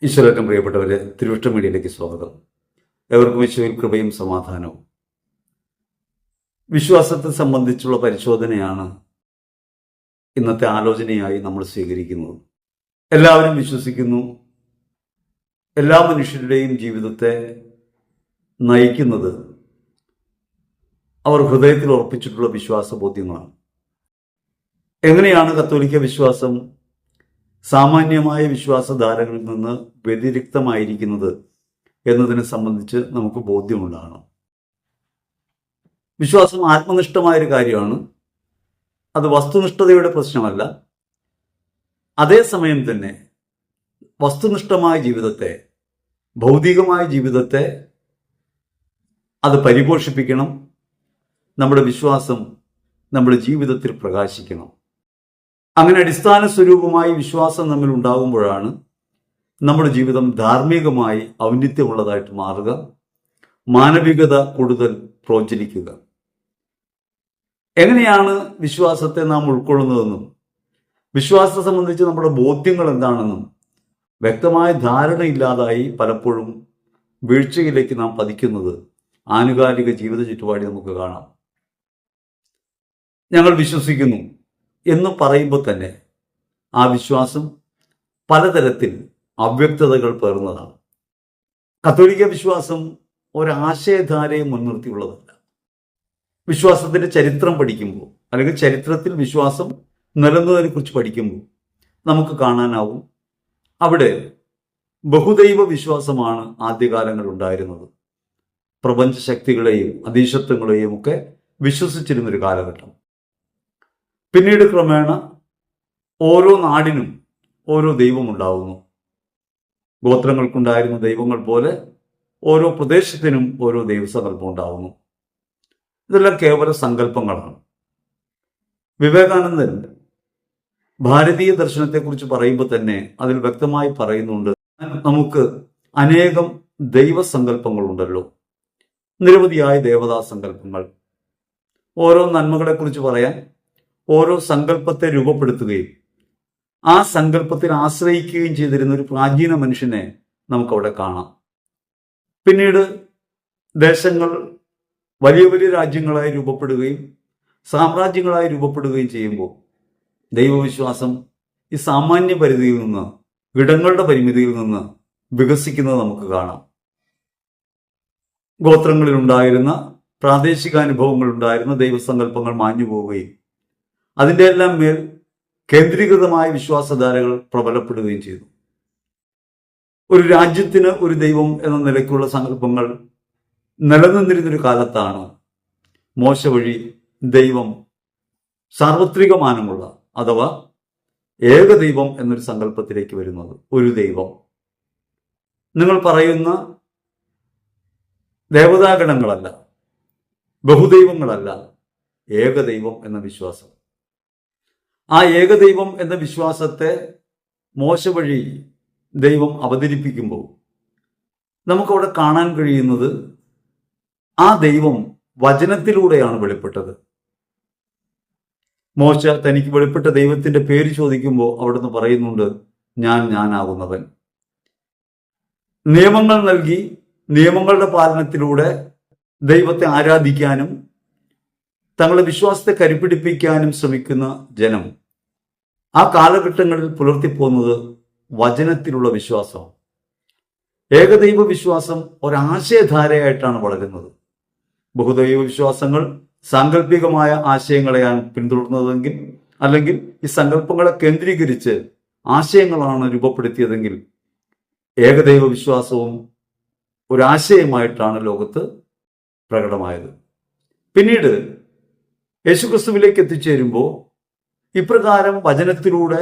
ഈശ്വരേറ്റം പ്രിയപ്പെട്ടവരെ, തിരുവഷ്ട മീഡിയയിലേക്ക് സ്വാഗതം. എവർക്കും ഈശോയിൽ കൃപയും സമാധാനവും. വിശ്വാസത്തെ സംബന്ധിച്ചുള്ള പരിശോധനയാണ് ഇന്നത്തെ ആലോചനയായി നമ്മൾ സ്വീകരിക്കുന്നത്. എല്ലാവരും വിശ്വസിക്കുന്നു. എല്ലാ മനുഷ്യരുടെയും ജീവിതത്തെ നയിക്കുന്നത് അവർ ഹൃദയത്തിൽ ഉറപ്പിച്ചിട്ടുള്ള വിശ്വാസബോധ്യങ്ങളാണ്. എങ്ങനെയാണ് കത്തോലിക്ക വിശ്വാസം സാമാന്യമായ വിശ്വാസധാരകളിൽ നിന്ന് വ്യതിരിക്തമായിരിക്കുന്നത് എന്നതിനെ സംബന്ധിച്ച് നമുക്ക് ബോധ്യമുണ്ടാകണം. വിശ്വാസം ആത്മനിഷ്ഠമായൊരു കാര്യമാണ്. അത് വസ്തുനിഷ്ഠതയുടെ പ്രശ്നമല്ല. അതേസമയം തന്നെ വസ്തുനിഷ്ഠമായ ജീവിതത്തെ, ഭൗതികമായ ജീവിതത്തെ അത് പരിപോഷിപ്പിക്കണം. നമ്മുടെ വിശ്വാസം നമ്മുടെ ജീവിതത്തിൽ പ്രകാശിക്കണം. അങ്ങനെ അടിസ്ഥാന സ്വരൂപമായി വിശ്വാസം നമ്മിൽ ഉണ്ടാകുമ്പോഴാണ് നമ്മുടെ ജീവിതം ധാർമ്മികമായി ഔന്നിത്യമുള്ളതായിട്ട് മാറുക, മാനവികത കൂടുതൽ പ്രോജ്വലിക്കുക. എങ്ങനെയാണ് വിശ്വാസത്തെ നാം ഉൾക്കൊള്ളുന്നതെന്നും വിശ്വാസത്തെ സംബന്ധിച്ച് നമ്മുടെ ബോധ്യങ്ങൾ എന്താണെന്നും വ്യക്തമായ ധാരണയില്ലാതായി പലപ്പോഴും വീഴ്ചയിലേക്ക് നാം പതിക്കുന്നത് ആനുകാലിക ജീവിത ചുറ്റുപാടി നമുക്ക് കാണാം. ഞങ്ങൾ വിശ്വസിക്കുന്നു എന്ന് പറയുമ്പോൾ തന്നെ ആ വിശ്വാസം പലതരത്തിൽ അവ്യക്തതകൾ പേർന്നതാണ്. കത്തോലിക്ക വിശ്വാസം ഒരാശയധാരയെ മുൻനിർത്തിയുള്ളതല്ല. വിശ്വാസത്തിന്റെ ചരിത്രം പഠിക്കുമ്പോൾ, അല്ലെങ്കിൽ ചരിത്രത്തിൽ വിശ്വാസം നിലനിന്നതിനെ കുറിച്ച് പഠിക്കുമ്പോൾ നമുക്ക് കാണാനാവും അവിടെ ബഹുദൈവ വിശ്വാസമാണ് ആദ്യകാലങ്ങളിൽ ഉണ്ടായിരുന്നത്. പ്രപഞ്ച ശക്തികളെയും അധീശത്വങ്ങളെയും ഒക്കെ വിശ്വസിച്ചിരുന്നൊരു കാലഘട്ടം. പിന്നീട് ക്രമേണ ഓരോ നാടിനും ഓരോ ദൈവമുണ്ടാവുന്നു. ഗോത്രങ്ങൾക്കുണ്ടായിരുന്ന ദൈവങ്ങൾ പോലെ ഓരോ പ്രദേശത്തിനും ഓരോ ദൈവസങ്കല്പം ഉണ്ടാവുന്നു. ഇതെല്ലാം കേവല സങ്കല്പങ്ങളാണ്. വിവേകാനന്ദൻ ഭാരതീയ ദർശനത്തെക്കുറിച്ച് പറയുമ്പോൾ തന്നെ അതിൽ വ്യക്തമായി പറയുന്നുണ്ട്, നമുക്ക് അനേകം ദൈവസങ്കല്പങ്ങളുണ്ടല്ലോ, നിരവധിയായ ദേവതാ സങ്കല്പങ്ങൾ. ഓരോ നന്മകളെക്കുറിച്ച് പറയാൻ ഓരോ സങ്കല്പത്തെ രൂപപ്പെടുത്തുകയും ആ സങ്കല്പത്തിൽ ആശ്രയിക്കുകയും ചെയ്തിരുന്ന ഒരു പ്രാചീന മനുഷ്യനെ നമുക്കവിടെ കാണാം. പിന്നീട് ദേശങ്ങൾ വലിയ വലിയ രാജ്യങ്ങളായി രൂപപ്പെടുകയും സാമ്രാജ്യങ്ങളായി രൂപപ്പെടുകയും ചെയ്യുമ്പോൾ ദൈവവിശ്വാസം ഈ സാമാന്യ പരിധിയിൽ നിന്ന്, ഇടങ്ങളുടെ പരിമിതിയിൽ നിന്ന് വികസിക്കുന്നത് നമുക്ക് കാണാം. ഗോത്രങ്ങളിലുണ്ടായിരുന്ന പ്രാദേശികാനുഭവങ്ങളുണ്ടായിരുന്ന ദൈവസങ്കല്പങ്ങൾ മാഞ്ഞു പോവുകയും അതിൻ്റെ എല്ലാം മേൽ കേന്ദ്രീകൃതമായ വിശ്വാസധാരകൾ പ്രബലപ്പെടുകയും ചെയ്തു. ഒരു രാജ്യത്തിന് ഒരു ദൈവം എന്ന നിലയ്ക്കുള്ള സങ്കല്പങ്ങൾ നിലനിന്നിരുന്നൊരു കാലത്താണ് മോശ വഴി ദൈവം സാർവത്രികമാനമുള്ള അഥവാ ഏകദൈവം എന്നൊരു സങ്കല്പത്തിലേക്ക് വരുന്നത്. ഒരു ദൈവം, നിങ്ങൾ പറയുന്ന ദേവതാഗണങ്ങളല്ല, ബഹുദൈവങ്ങളല്ല, ഏകദൈവം എന്ന വിശ്വാസം. ആ ഏകദൈവം എന്ന വിശ്വാസത്തെ മോശ വഴി ദൈവം അവതരിപ്പിക്കുമ്പോൾ നമുക്കവിടെ കാണാൻ കഴിയുന്നത് ആ ദൈവം വചനത്തിലൂടെയാണ് വെളിപ്പെട്ടത്. മോശ തനിക്ക് വെളിപ്പെട്ട ദൈവത്തിന്റെ പേര് ചോദിക്കുമ്പോൾ അവിടുന്ന് പറയുന്നുണ്ട്, ഞാനാകുന്നവൻ. നിയമങ്ങൾ നൽകി നിയമങ്ങളുടെ പാലനത്തിലൂടെ ദൈവത്തെ ആരാധിക്കാനും തങ്ങളുടെ വിശ്വാസത്തെ കരുപിടിപ്പിക്കാനും ശ്രമിക്കുന്ന ജനം ആ കാലഘട്ടങ്ങളിൽ പുലർത്തിപ്പോകുന്നത് വചനത്തിലുള്ള വിശ്വാസം. ഏകദൈവ വിശ്വാസം ഒരാശയധാരയായിട്ടാണ് വളരുന്നത്. ബഹുദൈവ വിശ്വാസങ്ങൾ സാങ്കല്പികമായ ആശയങ്ങളെയാണ് പിന്തുടർന്നതെങ്കിൽ, അല്ലെങ്കിൽ ഈ സങ്കല്പങ്ങളെ കേന്ദ്രീകരിച്ച് ആശയങ്ങളാണ് രൂപപ്പെടുത്തിയതെങ്കിൽ, ഏകദൈവ വിശ്വാസവും ഒരാശയമായിട്ടാണ് ലോകത്ത് പ്രകടമായത്. പിന്നീട് യേശുക്രിസ്തുവിലേക്ക് എത്തിച്ചേരുമ്പോൾ ഇപ്രകാരം വചനത്തിലൂടെ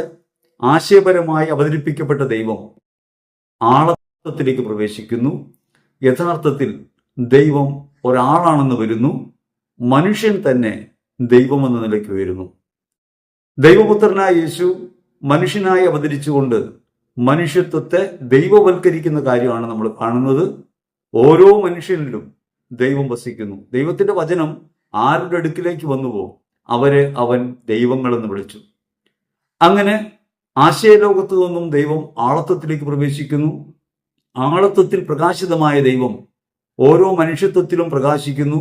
ആശയപരമായി അവതരിപ്പിക്കപ്പെട്ട ദൈവം ആളത്വത്തിലേക്ക് പ്രവേശിക്കുന്നു. യഥാർത്ഥത്തിൽ ദൈവം ഒരാളാണെന്ന് വരുന്നു. മനുഷ്യൻ തന്നെ ദൈവമെന്ന നിലയ്ക്ക് വരുന്നു. ദൈവപുത്രനായ യേശു മനുഷ്യനായി അവതരിച്ചുകൊണ്ട് മനുഷ്യത്വത്തെ ദൈവവൽക്കരിക്കുന്ന കാര്യമാണ് നമ്മൾ കാണുന്നത്. ഓരോ മനുഷ്യനിലും ദൈവം വസിക്കുന്നു. ദൈവത്തിന്റെ വചനം ആരുടെ അടുക്കിലേക്ക് വന്നുവോ അവരെ അവൻ ദൈവങ്ങളെന്ന് വിളിച്ചു. അങ്ങനെ ആശയലോകത്തു നിന്നും ദൈവം ആളത്വത്തിലേക്ക് പ്രവേശിക്കുന്നു. ആളത്വത്തിൽ പ്രകാശിതമായ ദൈവം ഓരോ മനുഷ്യത്വത്തിലും പ്രകാശിക്കുന്നു.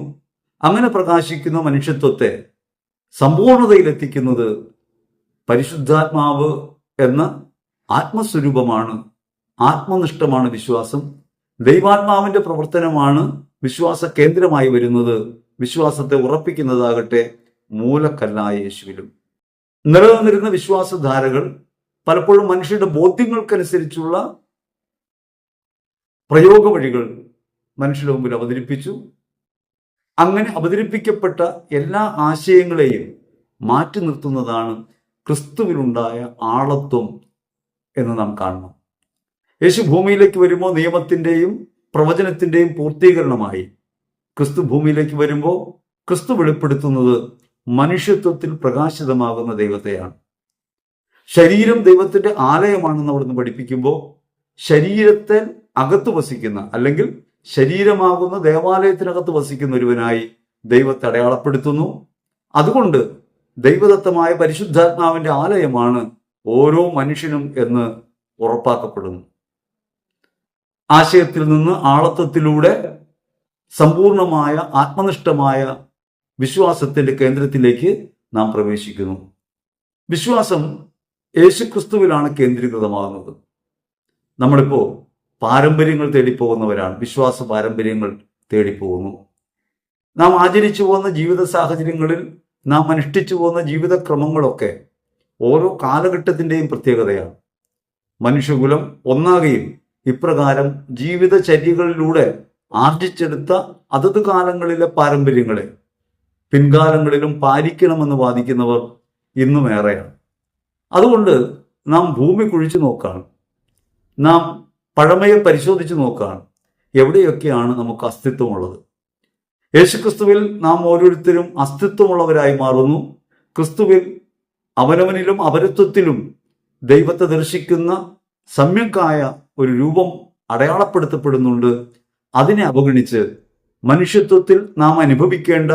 അങ്ങനെ പ്രകാശിക്കുന്ന മനുഷ്യത്വത്തെ സമ്പൂർണതയിലെത്തിക്കുന്നത് പരിശുദ്ധാത്മാവ് എന്ന ആത്മസ്വരൂപമാണ്. ആത്മനിഷ്ഠമാണ് വിശ്വാസം. ദൈവാത്മാവിന്റെ പ്രവർത്തനമാണ് വിശ്വാസ കേന്ദ്രമായി വരുന്നത്. വിശ്വാസത്തെ ഉറപ്പിക്കുന്നതാകട്ടെ മൂലക്കല്ലായ യേശുവിലും. നിലനിന്നിരുന്ന വിശ്വാസധാരകൾ പലപ്പോഴും മനുഷ്യരുടെ ബോധ്യങ്ങൾക്കനുസരിച്ചുള്ള പ്രയോഗ വഴികൾ മനുഷ്യരുടെ മുമ്പിൽ അവതരിപ്പിച്ചു. അങ്ങനെ അവതരിപ്പിക്കപ്പെട്ട എല്ലാ ആശയങ്ങളെയും മാറ്റി നിർത്തുന്നതാണ് ക്രിസ്തുവിലുണ്ടായ ആളത്വം എന്ന് നാം കാണണം. യേശു ഭൂമിയിലേക്ക് വരുമ്പോൾ നിയമത്തിന്റെയും പ്രവചനത്തിന്റെയും പൂർത്തീകരണമായി ക്രിസ്തു ഭൂമിയിലേക്ക് വരുമ്പോൾ ക്രിസ്തു വെളിപ്പെടുത്തുന്നത് മനുഷ്യത്വത്തിൽ പ്രകാശിതമാകുന്ന ദൈവത്തെയാണ്. ശരീരം ദൈവത്തിന്റെ ആലയമാണെന്ന് അവിടുന്ന് പഠിപ്പിക്കുമ്പോൾ ശരീരത്തെ അകത്ത് വസിക്കുന്ന, അല്ലെങ്കിൽ ശരീരമാകുന്ന ദേവാലയത്തിനകത്ത് വസിക്കുന്ന ഒരുവനായി ദൈവത്തെ അടയാളപ്പെടുത്തുന്നു. അതുകൊണ്ട് ദൈവദത്തമായ പരിശുദ്ധാത്മാവിന്റെ ആലയമാണ് ഓരോ മനുഷ്യനും എന്ന് ഉറപ്പാക്കപ്പെടുന്നു. ആശയത്തിൽ നിന്ന് ആളത്വത്തിലൂടെ സമ്പൂർണമായ ആത്മനിഷ്ഠമായ വിശ്വാസത്തിന്റെ കേന്ദ്രത്തിലേക്ക് നാം പ്രവേശിക്കുന്നു. വിശ്വാസം യേശുക്രിസ്തുവിലാണ് കേന്ദ്രീകൃതമാകുന്നത്. നമ്മളിപ്പോ പാരമ്പര്യങ്ങൾ തേടിപ്പോകുന്നവരാണ്. വിശ്വാസ പാരമ്പര്യങ്ങൾ തേടിപ്പോകുന്നു. നാം ആചരിച്ചു പോകുന്ന ജീവിത സാഹചര്യങ്ങളിൽ നാം അനുഷ്ഠിച്ചു പോകുന്ന ജീവിതക്രമങ്ങളൊക്കെ ഓരോ കാലഘട്ടത്തിന്റെയും പ്രത്യേകതയാണ്. മനുഷ്യകുലം ഒന്നാകെയും ഇപ്രകാരം ജീവിതചര്യകളിലൂടെ ആർജിച്ചെടുത്ത അതത് കാലങ്ങളിലെ പാരമ്പര്യങ്ങളെ പിൻകാലങ്ങളിലും പാലിക്കണമെന്ന് വാദിക്കുന്നവർ ഇന്നും ഏറെയാണ്. അതുകൊണ്ട് നാം ഭൂമി കുഴിച്ചു നോക്കുകയാണ്. നാം പഴമയെ പരിശോധിച്ച് നോക്കുകയാണ്. എവിടെയൊക്കെയാണ് നമുക്ക് അസ്തിത്വമുള്ളത്? യേശുക്രിസ്തുവിൽ നാം ഓരോരുത്തരും അസ്തിത്വമുള്ളവരായി മാറുന്നു. ക്രിസ്തുവിൽ അവനവനിലും അപരത്വത്തിലും ദൈവത്തെ ദർശിക്കുന്ന സമ്യക്കായ ഒരു രൂപം അടയാളപ്പെടുത്തപ്പെടുന്നുണ്ട്. അതിനെ അവഗണിച്ച് മനുഷ്യത്വത്തിൽ നാം അനുഭവിക്കേണ്ട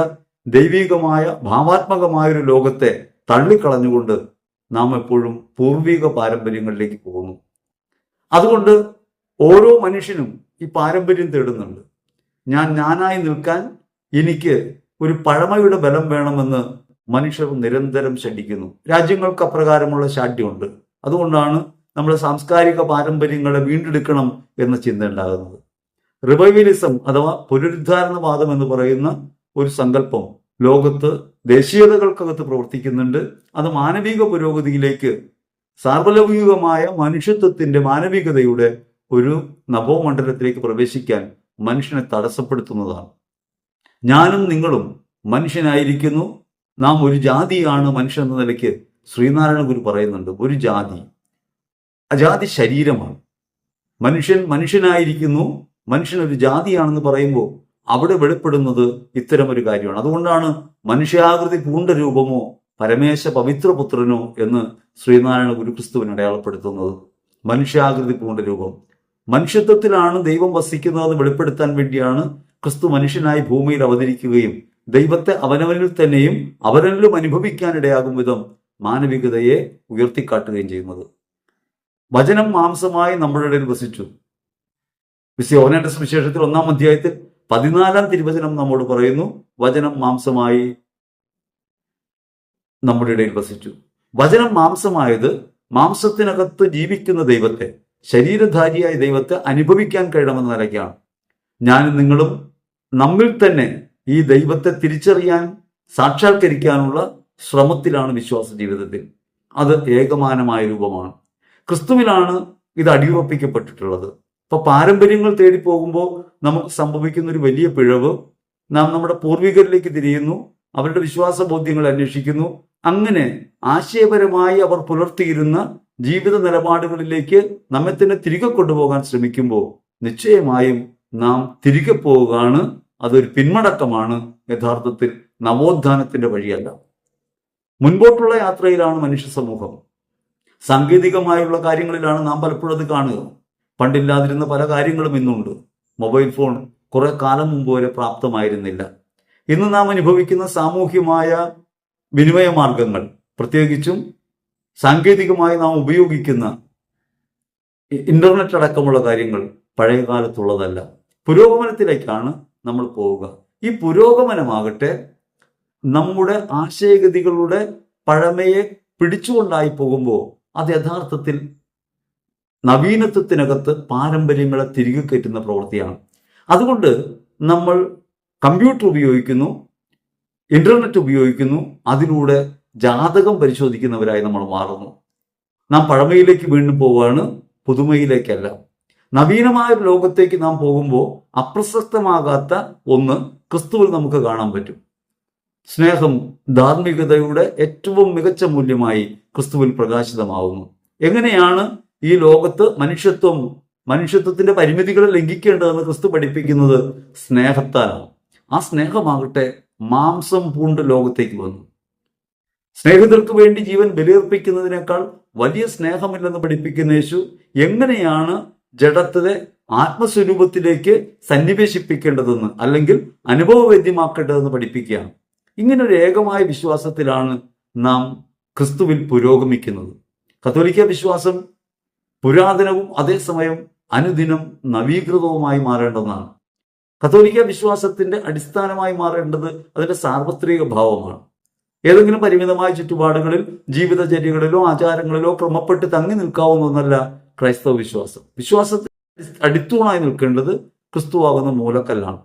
ദൈവികമായ ഭാവാത്മകമായൊരു ലോകത്തെ തള്ളിക്കളഞ്ഞുകൊണ്ട് നാം എപ്പോഴും പൂർവിക പാരമ്പര്യങ്ങളിലേക്ക് പോകുന്നു. അതുകൊണ്ട് ഓരോ മനുഷ്യനും ഈ പാരമ്പര്യം തേടുന്നുണ്ട്. ഞാനായി നിൽക്കാൻ എനിക്ക് ഒരു പഴമയുടെ ബലം വേണമെന്ന് മനുഷ്യർ നിരന്തരം ശഠിക്കുന്നു. രാജ്യങ്ങൾക്ക് അപ്രകാരമുള്ള ശാഠ്യമുണ്ട്. അതുകൊണ്ടാണ് നമ്മുടെ സാംസ്കാരിക പാരമ്പര്യങ്ങളെ വീണ്ടെടുക്കണം എന്ന ചിന്ത ഉണ്ടാകുന്നത്. റിവൈവലിസം അഥവാ പുനരുദ്ധാരണവാദം എന്ന് പറയുന്ന ഒരു സങ്കല്പം ലോകത്ത് ദേശീയതകൾക്കകത്ത് പ്രവർത്തിക്കുന്നുണ്ട്. അത് മാനവിക പുരോഗതിയിലേക്ക്, സാർവലൗകികമായ മനുഷ്യത്വത്തിന്റെ മാനവികതയുടെ ഒരു നവോമണ്ഡലത്തിലേക്ക് പ്രവേശിക്കാൻ മനുഷ്യനെ തടസ്സപ്പെടുത്തുന്നതാണ്. ഞാനും നിങ്ങളും മനുഷ്യനായിരിക്കുന്നു. നാം ഒരു ജാതിയാണ് മനുഷ്യൻ എന്ന നിലയ്ക്ക് ശ്രീനാരായണ ഗുരു പറയുന്നുണ്ട്. ഒരു ജാതി, ആ ജാതി ശരീരമാണ്. മനുഷ്യനായിരിക്കുന്നു, മനുഷ്യൻ ഒരു ജാതിയാണെന്ന് പറയുമ്പോൾ അവിടെ വെളിപ്പെടുന്നത് ഇത്തരമൊരു കാര്യമാണ്. അതുകൊണ്ടാണ് മനുഷ്യാകൃതി പൂണ്ട രൂപമോ പരമേശ പവിത്രപുത്രനോ എന്ന് ശ്രീനാരായണ ഗുരു ക്രിസ്തുവിനെ അടയാളപ്പെടുത്തുന്നത്. മനുഷ്യാകൃതി പൂണ്ട രൂപം, മനുഷ്യത്വത്തിലാണ് ദൈവം വസിക്കുന്നതെന്ന് വെളിപ്പെടുത്താൻ വേണ്ടിയാണ് ക്രിസ്തു മനുഷ്യനായി ഭൂമിയിൽ അവതരിക്കുകയും ദൈവത്തെ അവനവനിൽ തന്നെയും അവനവനിലും അനുഭവിക്കാനിടയാകും വിധം മാനവികതയെ ഉയർത്തിക്കാട്ടുകയും ചെയ്യുന്നത്. വചനം മാംസമായി നമ്മുടെ ഇടയിൽ വസിച്ചു. യോഹന്നാന്റെ സുവിശേഷത്തിൽ 1-ാം അധ്യായത്തിൽ 14-ാം തിരുവചനം നമ്മോട് പറയുന്നു, വചനം മാംസമായി നമ്മുടെ ഇടയിൽ വസിച്ചു. വചനം മാംസമായത് മാംസത്തിനകത്ത് ജീവിക്കുന്ന ദൈവത്തെ, ശരീരധാരിയായ ദൈവത്തെ അനുഭവിക്കാൻ കഴിയണമെന്ന നിലയ്ക്കാണ്. ഞാനും നിങ്ങളും നമ്മിൽ തന്നെ ഈ ദൈവത്തെ തിരിച്ചറിയാൻ, സാക്ഷാത്കരിക്കാനുള്ള ശ്രമത്തിലാണ് വിശ്വാസ ജീവിതത്തിൽ. അത് ഏകമാനമായ രൂപമാണ്. ക്രിസ്തുവിലാണ് ഇത് അടിയുറപ്പിക്കപ്പെട്ടിട്ടുള്ളത്. ഇപ്പൊ പാരമ്പര്യങ്ങൾ തേടി പോകുമ്പോൾ നമുക്ക് സംഭവിക്കുന്ന ഒരു വലിയ പിഴവ്, നാം നമ്മുടെ പൂർവികരിലേക്ക് തിരിയുന്നു, അവരുടെ വിശ്വാസ ബോധ്യങ്ങൾ അന്വേഷിക്കുന്നു. അങ്ങനെ ആശയപരമായി അവർ പുലർത്തിയിരുന്ന ജീവിത നിലപാടുകളിലേക്ക് നമ്മെ തന്നെ തിരികെ കൊണ്ടുപോകാൻ ശ്രമിക്കുമ്പോൾ നിശ്ചയമായും നാം തിരികെ പോവുകയാണ്. അതൊരു പിന്മടക്കമാണ്, യഥാർത്ഥത്തിൽ നവോത്ഥാനത്തിന്റെ വഴിയല്ല. മുൻപോട്ടുള്ള യാത്രയിലാണ് മനുഷ്യ സമൂഹം. സാങ്കേതികമായുള്ള കാര്യങ്ങളിലാണ് നാം പലപ്പോഴും അത് കാണുക. പണ്ടില്ലാതിരുന്ന പല കാര്യങ്ങളും ഇന്നുണ്ട്. മൊബൈൽ ഫോൺ കുറെ കാലം മുമ്പ് വരെ പ്രാപ്തമായിരുന്നില്ല. ഇന്ന് നാം അനുഭവിക്കുന്ന സാമൂഹ്യമായ വിനിമയ മാർഗങ്ങൾ, പ്രത്യേകിച്ചും സാങ്കേതികമായി നാം ഉപയോഗിക്കുന്ന ഇന്റർനെറ്റ് അടക്കമുള്ള കാര്യങ്ങൾ പഴയ കാലത്തുള്ളതല്ല. പുരോഗമനത്തിലേക്കാണ് നമ്മൾ പോവുക. ഈ പുരോഗമനമാകട്ടെ നമ്മുടെ ആശയഗതികളുടെ പഴമയെ പിടിച്ചുകൊണ്ടായി പോകുമ്പോൾ അത് യഥാർത്ഥത്തിൽ നവീനത്വത്തിനകത്ത് പാരമ്പര്യങ്ങളെ തിരികെ കയറ്റുന്ന പ്രവൃത്തിയാണ്. അതുകൊണ്ട് നമ്മൾ കമ്പ്യൂട്ടർ ഉപയോഗിക്കുന്നു, ഇന്റർനെറ്റ് ഉപയോഗിക്കുന്നു, അതിലൂടെ ജാതകം പരിശോധിക്കുന്നവരായി നമ്മൾ മാറുന്നു. നാം പഴമയിലേക്ക് വീണ്ടും പോവുകയാണ്, പുതുമയിലേക്കല്ല. നവീനമായ ഒരു ലോകത്തേക്ക് നാം പോകുമ്പോൾ അപ്രസക്തമാകാത്ത ഒന്ന് ക്രിസ്തുവിൽ നമുക്ക് കാണാൻ പറ്റും. സ്നേഹം ധാർമ്മികതയുടെ ഏറ്റവും മികച്ച മൂല്യമായി ക്രിസ്തുവിൽ പ്രകാശിതമാവുന്നു. എങ്ങനെയാണ് ഈ ലോകത്ത് മനുഷ്യത്വത്തിന്റെ പരിമിതികളെ ലംഘിക്കേണ്ടതെന്ന് ക്രിസ്തു പഠിപ്പിക്കുന്നത് സ്നേഹത്താലാണ്. ആ സ്നേഹമാകട്ടെ മാംസം പൂണ്ട് ലോകത്തേക്ക് വന്നു. സ്നേഹിതർക്ക് വേണ്ടി ജീവൻ ബലിയർപ്പിക്കുന്നതിനേക്കാൾ വലിയ സ്നേഹമില്ലെന്ന് പഠിപ്പിക്കുന്ന യേശു എങ്ങനെയാണ് ജഡത്തെ ആത്മസ്വരൂപത്തിലേക്ക് സന്നിവേശിപ്പിക്കേണ്ടതെന്ന് അല്ലെങ്കിൽ അനുഭവവേദ്യമാക്കേണ്ടതെന്ന് പഠിപ്പിക്കുകയാണ്. ഇങ്ങനൊരു ഏകമായ വിശ്വാസത്തിലാണ് നാം ക്രിസ്തുവിൽ പുരോഗമിക്കുന്നത്. കത്തോലിക്ക വിശ്വാസം പുരാതനവും അതേസമയം അനുദിനം നവീകൃതവുമായി മാറേണ്ടതാണ്. കത്തോലിക്ക വിശ്വാസത്തിന്റെ അടിസ്ഥാനമായി മാറേണ്ടത് അതിന്റെ സാർവത്രിക ഭാവമാണ്. ഏതെങ്കിലും പരിമിതമായ ചുറ്റുപാടുകളിൽ ജീവിതചര്യകളിലോ ആചാരങ്ങളിലോ ക്രമപ്പെട്ട് തങ്ങി നിൽക്കാവുന്ന ഒന്നല്ല ക്രൈസ്തവ വിശ്വാസം. വിശ്വാസത്തിൽ അടിത്തൂണായി നിൽക്കേണ്ടത് ക്രിസ്തുവാകുന്ന മൂലക്കല്ലാണ്.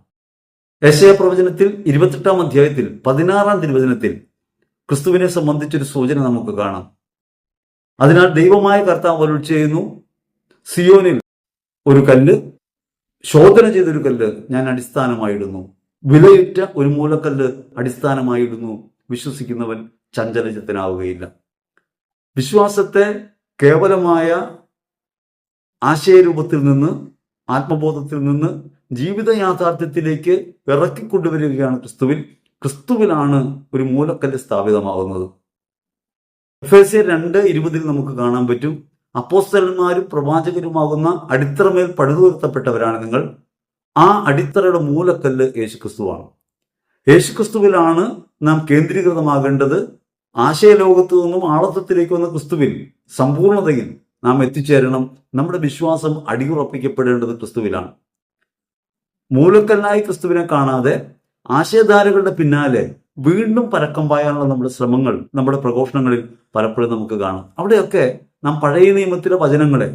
യെശയ്യാ പ്രവചനത്തിൽ 28-ാം അധ്യായത്തിൽ 16-ാം തിരുവചനത്തിൽ ക്രിസ്തുവിനെ സംബന്ധിച്ചൊരു സൂചന നമുക്ക് കാണാം. അതിനാൽ ദൈവമായ കർത്താവ് അരുൾ ചെയ്യുന്നു, സിയോനിൽ ഒരു കല്ല്, ശോധന ചെയ്തൊരു കല്ല് ഞാൻ അടിസ്ഥാനമായിടുന്നു, വിലയുറ്റ ഒരു മൂലക്കല്ല് അടിസ്ഥാനമായിടുന്നു, വിശ്വസിക്കുന്നവൻ ചഞ്ചലചിത്തനാവുകയില്ല. വിശ്വാസത്തെ കേവലമായ ആശയരൂപത്തിൽ നിന്ന്, ആത്മബോധത്തിൽ നിന്ന് ജീവിത യാഥാർത്ഥ്യത്തിലേക്ക് ഇറക്കിക്കൊണ്ടുവരികയാണ് ക്രിസ്തുവിലാണ് ഒരു മൂലക്കല്ല് സ്ഥാപിതമാകുന്നത്. എഫേസ്യർ 2:20 നമുക്ക് കാണാൻ പറ്റും, അപ്പോസ്തലന്മാരും പ്രവാചകരുമാകുന്ന അടിത്തറമേൽ പടുതുയർത്തപ്പെട്ടവരാണ് നിങ്ങൾ. ആ അടിത്തറയുടെ മൂലക്കല്ല് യേശുക്രിസ്തുവാണ്. യേശുക്രിസ്തുവിലാണ് നാം കേന്ദ്രീകൃതമാകേണ്ടത്. ആശയലോകത്തു നിന്നും ആളത്വത്തിലേക്ക് വന്ന ക്രിസ്തുവിൽ സമ്പൂർണതയിൽ നാം എത്തിച്ചേരണം. നമ്മുടെ വിശ്വാസം അടിയുറപ്പിക്കപ്പെടേണ്ടത് ക്രിസ്തുവിലാണ്. മൂലക്കല്ലായി ക്രിസ്തുവിനെ കാണാതെ ആശയധാരകളുടെ പിന്നാലെ വീണ്ടും പരക്കം പായാനുള്ള നമ്മുടെ ശ്രമങ്ങൾ, നമ്മുടെ പ്രഘോഷണങ്ങളിൽ പലപ്പോഴും നമുക്ക് കാണാം. അവിടെയൊക്കെ നാം പഴയ നിയമത്തിലെ വചനങ്ങളെ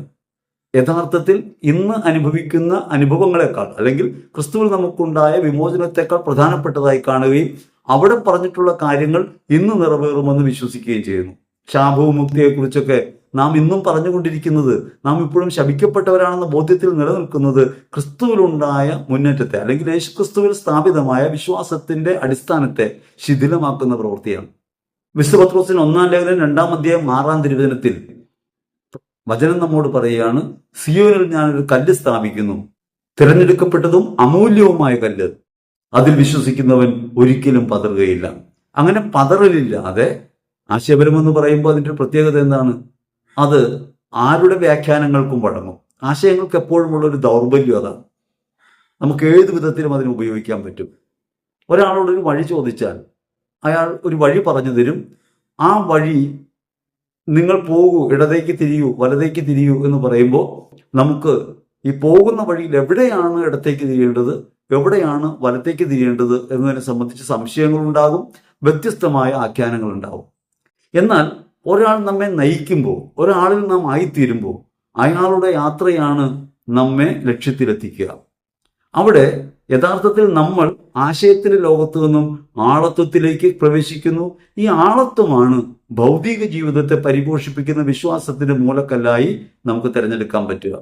യഥാർത്ഥത്തിൽ ഇന്ന് അനുഭവിക്കുന്ന അനുഭവങ്ങളെക്കാൾ അല്ലെങ്കിൽ ക്രിസ്തുവിൽ നമുക്കുണ്ടായ വിമോചനത്തെക്കാൾ പ്രധാനപ്പെട്ടതായി കാണുകയും അവിടെ പറഞ്ഞിട്ടുള്ള കാര്യങ്ങൾ ഇന്ന് നിറവേറുമെന്ന് വിശ്വസിക്കുകയും ചെയ്യുന്നു. ശാപവും മുക്തിയെക്കുറിച്ചൊക്കെ നാം ഇന്നും പറഞ്ഞുകൊണ്ടിരിക്കുന്നത്, നാം ഇപ്പോഴും ശപിക്കപ്പെട്ടവരാണെന്ന ബോധ്യത്തിൽ നിലനിൽക്കുന്നത് ക്രിസ്തുവിലുണ്ടായ മുന്നേറ്റത്തെ അല്ലെങ്കിൽ യേശു ക്രിസ്തുവിൽ സ്ഥാപിതമായ വിശ്വാസത്തിന്റെ അടിസ്ഥാനത്തെ ശിഥിലമാക്കുന്ന പ്രവൃത്തിയാണ്. വിശുദ്ധ പത്രോസിന് 1-ാം ലേഖനം 2-ാം അധ്യായം 6-ാം തിരുവചനത്തിൽ വചനം നമ്മോട് പറയുകയാണ്, സിയോനിൽ ഞാനൊരു കല്ല് സ്ഥാപിക്കുന്നു, തിരഞ്ഞെടുക്കപ്പെട്ടതും അമൂല്യവുമായ കല്ല്, അതിൽ വിശ്വസിക്കുന്നവൻ ഒരിക്കലും പതറുകയില്ല. അങ്ങനെ പതറലില്ലാതെ ആശയപരമെന്ന് പറയുമ്പോൾ അതിൻ്റെ പ്രത്യേകത എന്താണ്? അത് ആരുടെ വ്യാഖ്യാനങ്ങൾക്കും വഴങ്ങും. ആശയങ്ങൾക്ക് എപ്പോഴുമുള്ള ഒരു ദൗർബല്യം അതാണ്. നമുക്ക് ഏത് വിധത്തിലും അതിനെ ഉപയോഗിക്കാൻ പറ്റും. ഒരാളോട് ഒരു വഴി ചോദിച്ചാൽ അയാൾ ഒരു വഴി പറഞ്ഞു തരും. ആ വഴി നിങ്ങൾ പോകൂ, ഇടതേക്ക് തിരിയൂ, വലതേക്ക് തിരിയൂ എന്ന് പറയുമ്പോൾ നമുക്ക് ഈ പോകുന്ന വഴിയിൽ എവിടെയാണ് ഇടത്തേക്ക് തിരിയേണ്ടത്, എവിടെയാണ് വലത്തേക്ക് തിരിയേണ്ടത് എന്നതിനെ സംബന്ധിച്ച് സംശയങ്ങളുണ്ടാകും, വ്യത്യസ്തമായ ആഖ്യാനങ്ങൾ ഉണ്ടാകും. എന്നാൽ ഒരാൾ നമ്മെ നയിക്കുമ്പോൾ, ഒരാളിൽ നാം ആയിത്തീരുമ്പോൾ അയാളുടെ യാത്രയാണ് നമ്മെ ലക്ഷ്യത്തിലെത്തിക്കുക. അവിടെ യഥാർത്ഥത്തിൽ നമ്മൾ ആശയത്തിന്റെ ലോകത്ത് നിന്നും ആളത്വത്തിലേക്ക് പ്രവേശിക്കുന്നു. ഈ ആളത്വമാണ് ഭൗതിക ജീവിതത്തെ പരിപോഷിപ്പിക്കുന്ന വിശ്വാസത്തിന്റെ മൂലക്കല്ലായി നമുക്ക് തിരഞ്ഞെടുക്കാൻ പറ്റുക.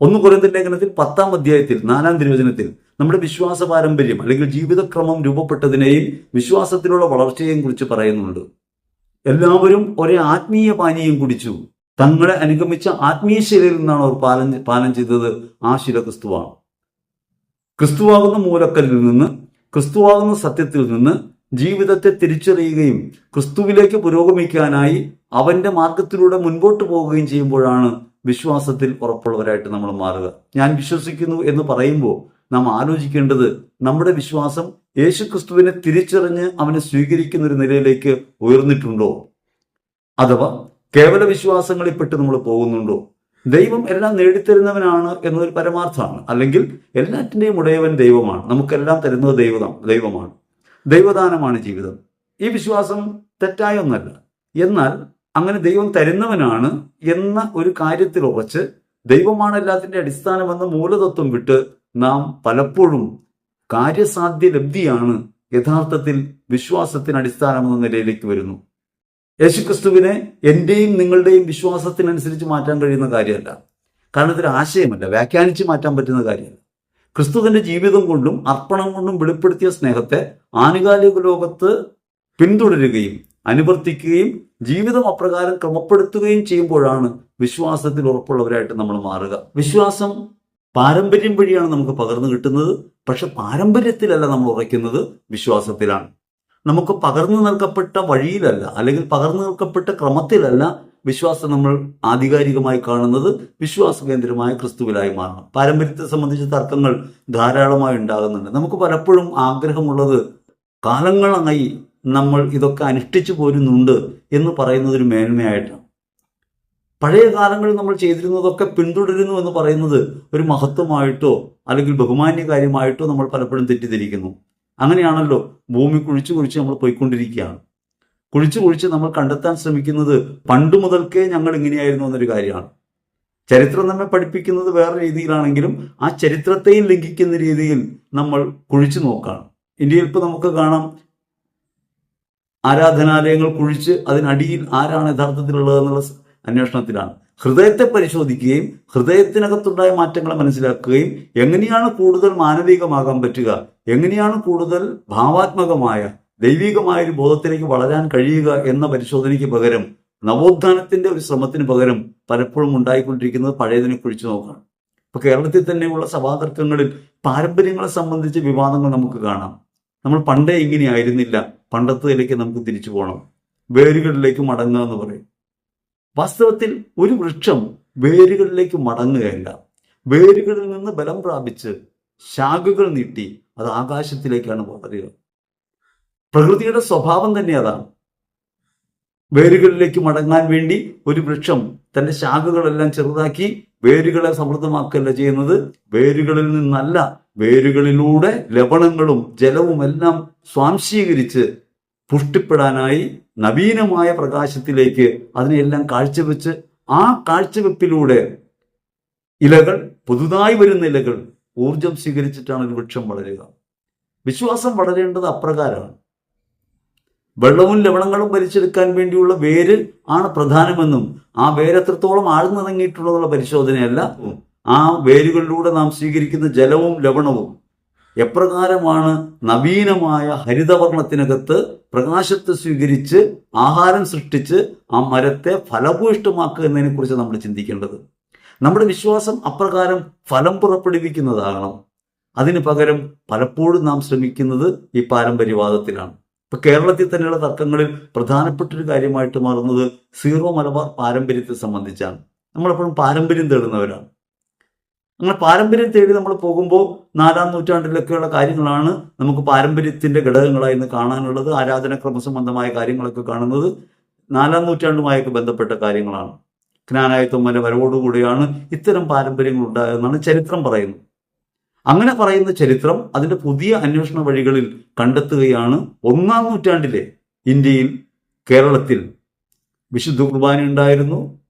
1 കൊരിന്ത്യർ ലേഖനത്തിൽ 10-ാം അധ്യായത്തിൽ 4-ാം തിരുവചനത്തിൽ നമ്മുടെ വിശ്വാസ പാരമ്പര്യം അല്ലെങ്കിൽ ജീവിതക്രമം രൂപപ്പെട്ടതിനെയും വിശ്വാസത്തിലുള്ള വളർച്ചയെയും കുറിച്ച് പറയുന്നുണ്ട്. എല്ലാവരും ഒരേ ആത്മീയ പാനീയം കുടിച്ചു, തങ്ങളെ അനുഗമിച്ച ആത്മീയ ശിലയിൽ നിന്നാണ് അവർ പാനം ചെയ്തത്. ആ ശില ക്രിസ്തുവാണ്. ക്രിസ്തുവാകുന്ന മൂലക്കല്ലിൽ നിന്ന്, ക്രിസ്തുവാകുന്ന സത്യത്തിൽ നിന്ന് ജീവിതത്തെ തിരിച്ചറിയുകയും ക്രിസ്തുവിലേക്ക് പുരോഗമിക്കാനായി അവന്റെ മാർഗത്തിലൂടെ മുൻപോട്ട് പോവുകയും ചെയ്യുമ്പോഴാണ് വിശ്വാസത്തിൽ ഉറപ്പുള്ളവരായിട്ട് നമ്മൾ മാറുക. ഞാൻ വിശ്വസിക്കുന്നു എന്ന് പറയുമ്പോൾ നാം ആലോചിക്കേണ്ടത് നമ്മുടെ വിശ്വാസം യേശു ക്രിസ്തുവിനെ തിരിച്ചറിഞ്ഞ് അവനെ സ്വീകരിക്കുന്ന ഒരു നിലയിലേക്ക് ഉയർന്നിട്ടുണ്ടോ, അഥവാ കേവല വിശ്വാസങ്ങളിൽപ്പെട്ട് നമ്മൾ പോകുന്നുണ്ടോ? ദൈവം എല്ലാം നേടിത്തരുന്നവനാണ് എന്നൊരു പരമാർത്ഥമാണ്. അല്ലെങ്കിൽ എല്ലാറ്റിൻ്റെയും ഉടയവൻ ദൈവമാണ്, നമുക്കെല്ലാം തരുന്നത് ദൈവമാണ്, ദൈവദാനമാണ് ജീവിതം. ഈ വിശ്വാസം തെറ്റായ ഒന്നല്ല. എന്നാൽ അങ്ങനെ ദൈവം തരുന്നവനാണ് എന്ന ഒരു കാര്യത്തിൽ ഉറച്ച് ദൈവമാണ് എല്ലാത്തിൻ്റെ അടിസ്ഥാനമെന്ന മൂലതത്വം വിട്ട് നാം പലപ്പോഴും കാര്യസാധ്യ ലബ്ധിയാണ് യഥാർത്ഥത്തിൽ വിശ്വാസത്തിന് അടിസ്ഥാനമെന്ന നിലയിലേക്ക് വരുന്നു. യേശുക്രിസ്തുവിനെ എന്റെയും നിങ്ങളുടെയും വിശ്വാസത്തിനനുസരിച്ച് മാറ്റാൻ കഴിയുന്ന കാര്യമല്ല. കാരണം ഇതൊരു ആശയമല്ല, വ്യാഖ്യാനിച്ച് മാറ്റാൻ പറ്റുന്ന കാര്യമല്ല. ക്രിസ്തു തന്റെ ജീവിതം കൊണ്ടും അർപ്പണം കൊണ്ടും വെളിപ്പെടുത്തിയ സ്നേഹത്തെ ആനുകാലിക ലോകത്ത് പിന്തുടരുകയും അനുവർത്തിക്കുകയും ജീവിതം അപ്രകാരം ക്രമപ്പെടുത്തുകയും ചെയ്യുമ്പോഴാണ് വിശ്വാസത്തിൽ ഉറപ്പുള്ളവരായിട്ട് നമ്മൾ മാറുക. വിശ്വാസം പാരമ്പര്യം വഴിയാണ് നമുക്ക് പകർന്നു കിട്ടുന്നത്. പക്ഷെ പാരമ്പര്യത്തിലല്ല നമ്മൾ ഉറയ്ക്കുന്നത്, വിശ്വാസത്തിലാണ്. നമുക്ക് പകർന്നു നൽകപ്പെട്ട വഴിയിലല്ല, അല്ലെങ്കിൽ പകർന്നു നൽകപ്പെട്ട ക്രമത്തിലല്ല വിശ്വാസം നമ്മൾ ആധികാരികമായി കാണുന്നത്. വിശ്വാസ കേന്ദ്രമായ ക്രിസ്തുവിലായി മാറണം. പാരമ്പര്യത്തെ സംബന്ധിച്ച് തർക്കങ്ങൾ ധാരാളമായി ഉണ്ടാകുന്നുണ്ട്. നമുക്ക് പലപ്പോഴും ആഗ്രഹമുള്ളത് കാലങ്ങളായി നമ്മൾ ഇതൊക്കെ അനുഷ്ഠിച്ചു പോരുന്നുണ്ട് എന്ന് പറയുന്നതൊരു മേന്മയായിട്ടാണ്. പഴയ കാലങ്ങളിൽ നമ്മൾ ചെയ്തിരുന്നതൊക്കെ പിന്തുടരുന്നു എന്ന് പറയുന്നത് ഒരു മഹത്വമായിട്ടോ അല്ലെങ്കിൽ ബഹുമാന്യ കാര്യമായിട്ടോ നമ്മൾ പലപ്പോഴും തെറ്റിദ്ധരിക്കുന്നു. അങ്ങനെയാണല്ലോ ഭൂമി കുഴിച്ച് നമ്മൾ പോയിക്കൊണ്ടിരിക്കുകയാണ്. കുഴിച്ച് നമ്മൾ കണ്ടെത്താൻ ശ്രമിക്കുന്നത് പണ്ട് മുതൽക്കേ ഞങ്ങൾ ഇങ്ങനെയായിരുന്നു എന്നൊരു കാര്യമാണ്. ചരിത്രം നമ്മെ പഠിപ്പിക്കുന്നത് വേറെ രീതിയിലാണെങ്കിലും ആ ചരിത്രത്തെയും ലംഘിക്കുന്ന രീതിയിൽ നമ്മൾ കുഴിച്ചു നോക്കുകയാണ്. ഇന്ത്യയിൽ ഇപ്പോൾ നമുക്ക് കാണാം, ആരാധനാലയങ്ങൾ കുഴിച്ച് അതിനടിയിൽ ആരാണ് യഥാർത്ഥത്തിലുള്ളതെന്നുള്ള അന്വേഷണത്തിലാണ്. ഹൃദയത്തെ പരിശോധിക്കുകയും ഹൃദയത്തിനകത്തുണ്ടായ മാറ്റങ്ങളെ മനസ്സിലാക്കുകയും എങ്ങനെയാണ് കൂടുതൽ മാനവികമാകാൻ പറ്റുക, എങ്ങനെയാണ് കൂടുതൽ ഭാവാത്മകമായ ദൈവികമായ ഒരു ബോധത്തിലേക്ക് വളരാൻ കഴിയുക എന്ന പരിശോധനയ്ക്ക് പകരം, നവോത്ഥാനത്തിന്റെ ഒരു ശ്രമത്തിന് പകരം പലപ്പോഴും ഉണ്ടായിക്കൊണ്ടിരിക്കുന്നത് പഴയതിനെ കുറിച്ച് നോക്കണം. ഇപ്പൊ കേരളത്തിൽ തന്നെയുള്ള സഭാതർക്കങ്ങളിൽ പാരമ്പര്യങ്ങളെ സംബന്ധിച്ച് വിവാദങ്ങൾ നമുക്ക് കാണാം. നമ്മൾ പണ്ടേ ഇങ്ങനെയായിരുന്നില്ല, പണ്ടത്തേലേക്ക് നമുക്ക് തിരിച്ചു പോകണം, വേരുകളിലേക്ക് മടങ്ങുക എന്ന് പറയും. വാസ്തവത്തിൽ ഒരു വൃക്ഷം വേരുകളിലേക്ക് മടങ്ങുകയല്ല, വേരുകളിൽ നിന്ന് ബലം പ്രാപിച്ച് ശാഖകൾ നീട്ടി അത് ആകാശത്തിലേക്കാണ് വളരുക. പ്രകൃതിയുടെ സ്വഭാവം തന്നെ അതാണ്. വേരുകളിലേക്ക് മടങ്ങാൻ വേണ്ടി ഒരു വൃക്ഷം തന്റെ ശാഖകളെല്ലാം ചെറുതാക്കി വേരുകളെ സമൃദ്ധമാക്കല്ല ചെയ്യുന്നത്. വേരുകളിൽ നിന്നല്ല, വേരുകളിലൂടെ ലവണങ്ങളും ജലവും എല്ലാം സ്വാംശീകരിച്ച് പുഷ്ടിപ്പെടാനായി നവീനമായ പ്രകാശത്തിലേക്ക് അതിനെല്ലാം കാഴ്ചവെച്ച് ആ കാഴ്ചവെപ്പിലൂടെ ഇലകൾ, പുതുതായി വരുന്ന ഇലകൾ ഊർജം സ്വീകരിച്ചിട്ടാണ് ഒരു വൃക്ഷം വളരുക. വിശ്വാസം വളരേണ്ടത് അപ്രകാരമാണ്. വെള്ളവും ലവണങ്ങളും വലിച്ചെടുക്കാൻ വേണ്ടിയുള്ള വേര് ആണ് പ്രധാനമെന്നും ആ വേര് എത്രത്തോളം ആഴ്ന്നിറങ്ങിയിട്ടുള്ളതെന്നുള്ള പരിശോധനയല്ല, ആ വേരുകളിലൂടെ നാം സ്വീകരിക്കുന്ന ജലവും ലവണവും എപ്രകാരമാണ് നവീനമായ ഹരിതവർണ്ണത്തിനകത്ത് പ്രകാശത്തെ സ്വീകരിച്ച് ആഹാരം സൃഷ്ടിച്ച് ആ മരത്തെ ഫലഭൂയിഷ്ടമാക്കുക എന്നതിനെ കുറിച്ച് നമ്മൾ ചിന്തിക്കേണ്ടത്. നമ്മുടെ വിശ്വാസം അപ്രകാരം ഫലം പുറപ്പെടുവിക്കുന്നതാകണം. അതിന് പകരം പലപ്പോഴും നാം ശ്രമിക്കുന്നത് ഈ പാരമ്പര്യവാദത്തിലാണ്. ഇപ്പൊ കേരളത്തിൽ തന്നെയുള്ള തർക്കങ്ങളിൽ പ്രധാനപ്പെട്ടൊരു കാര്യമായിട്ട് മാറുന്നത് സീറോ മലബാർ പാരമ്പര്യത്തെ സംബന്ധിച്ചാണ്. നമ്മളെപ്പോഴും പാരമ്പര്യം തേടുന്നവരാണ്. അങ്ങനെ പാരമ്പര്യം തേടി നമ്മൾ പോകുമ്പോൾ 4-ാം നൂറ്റാണ്ടിലൊക്കെയുള്ള കാര്യങ്ങളാണ് നമുക്ക് പാരമ്പര്യത്തിന്റെ ഘടകങ്ങളായി ഇന്ന് കാണാനുള്ളത്. ആരാധനക്രമ സംബന്ധമായ കാര്യങ്ങളൊക്കെ കാണുന്നത് 4-ാം നൂറ്റാണ്ടുമായൊക്കെ ബന്ധപ്പെട്ട കാര്യങ്ങളാണ്. ജ്ഞാനായത്വം വരവോടുകൂടിയാണ് ഇത്തരം പാരമ്പര്യങ്ങൾ ഉണ്ടായതെന്നാണ് ചരിത്രം പറയുന്നത്. അങ്ങനെ പറയുന്ന ചരിത്രം അതിന്റെ പുതിയ അന്വേഷണ വഴികളിൽ കണ്ടെത്തുകയാണ് 1-ാം നൂറ്റാണ്ടിലെ ഇന്ത്യയിൽ, കേരളത്തിൽ വിശുദ്ധ കുർബാന ഉണ്ടായിരുന്നു,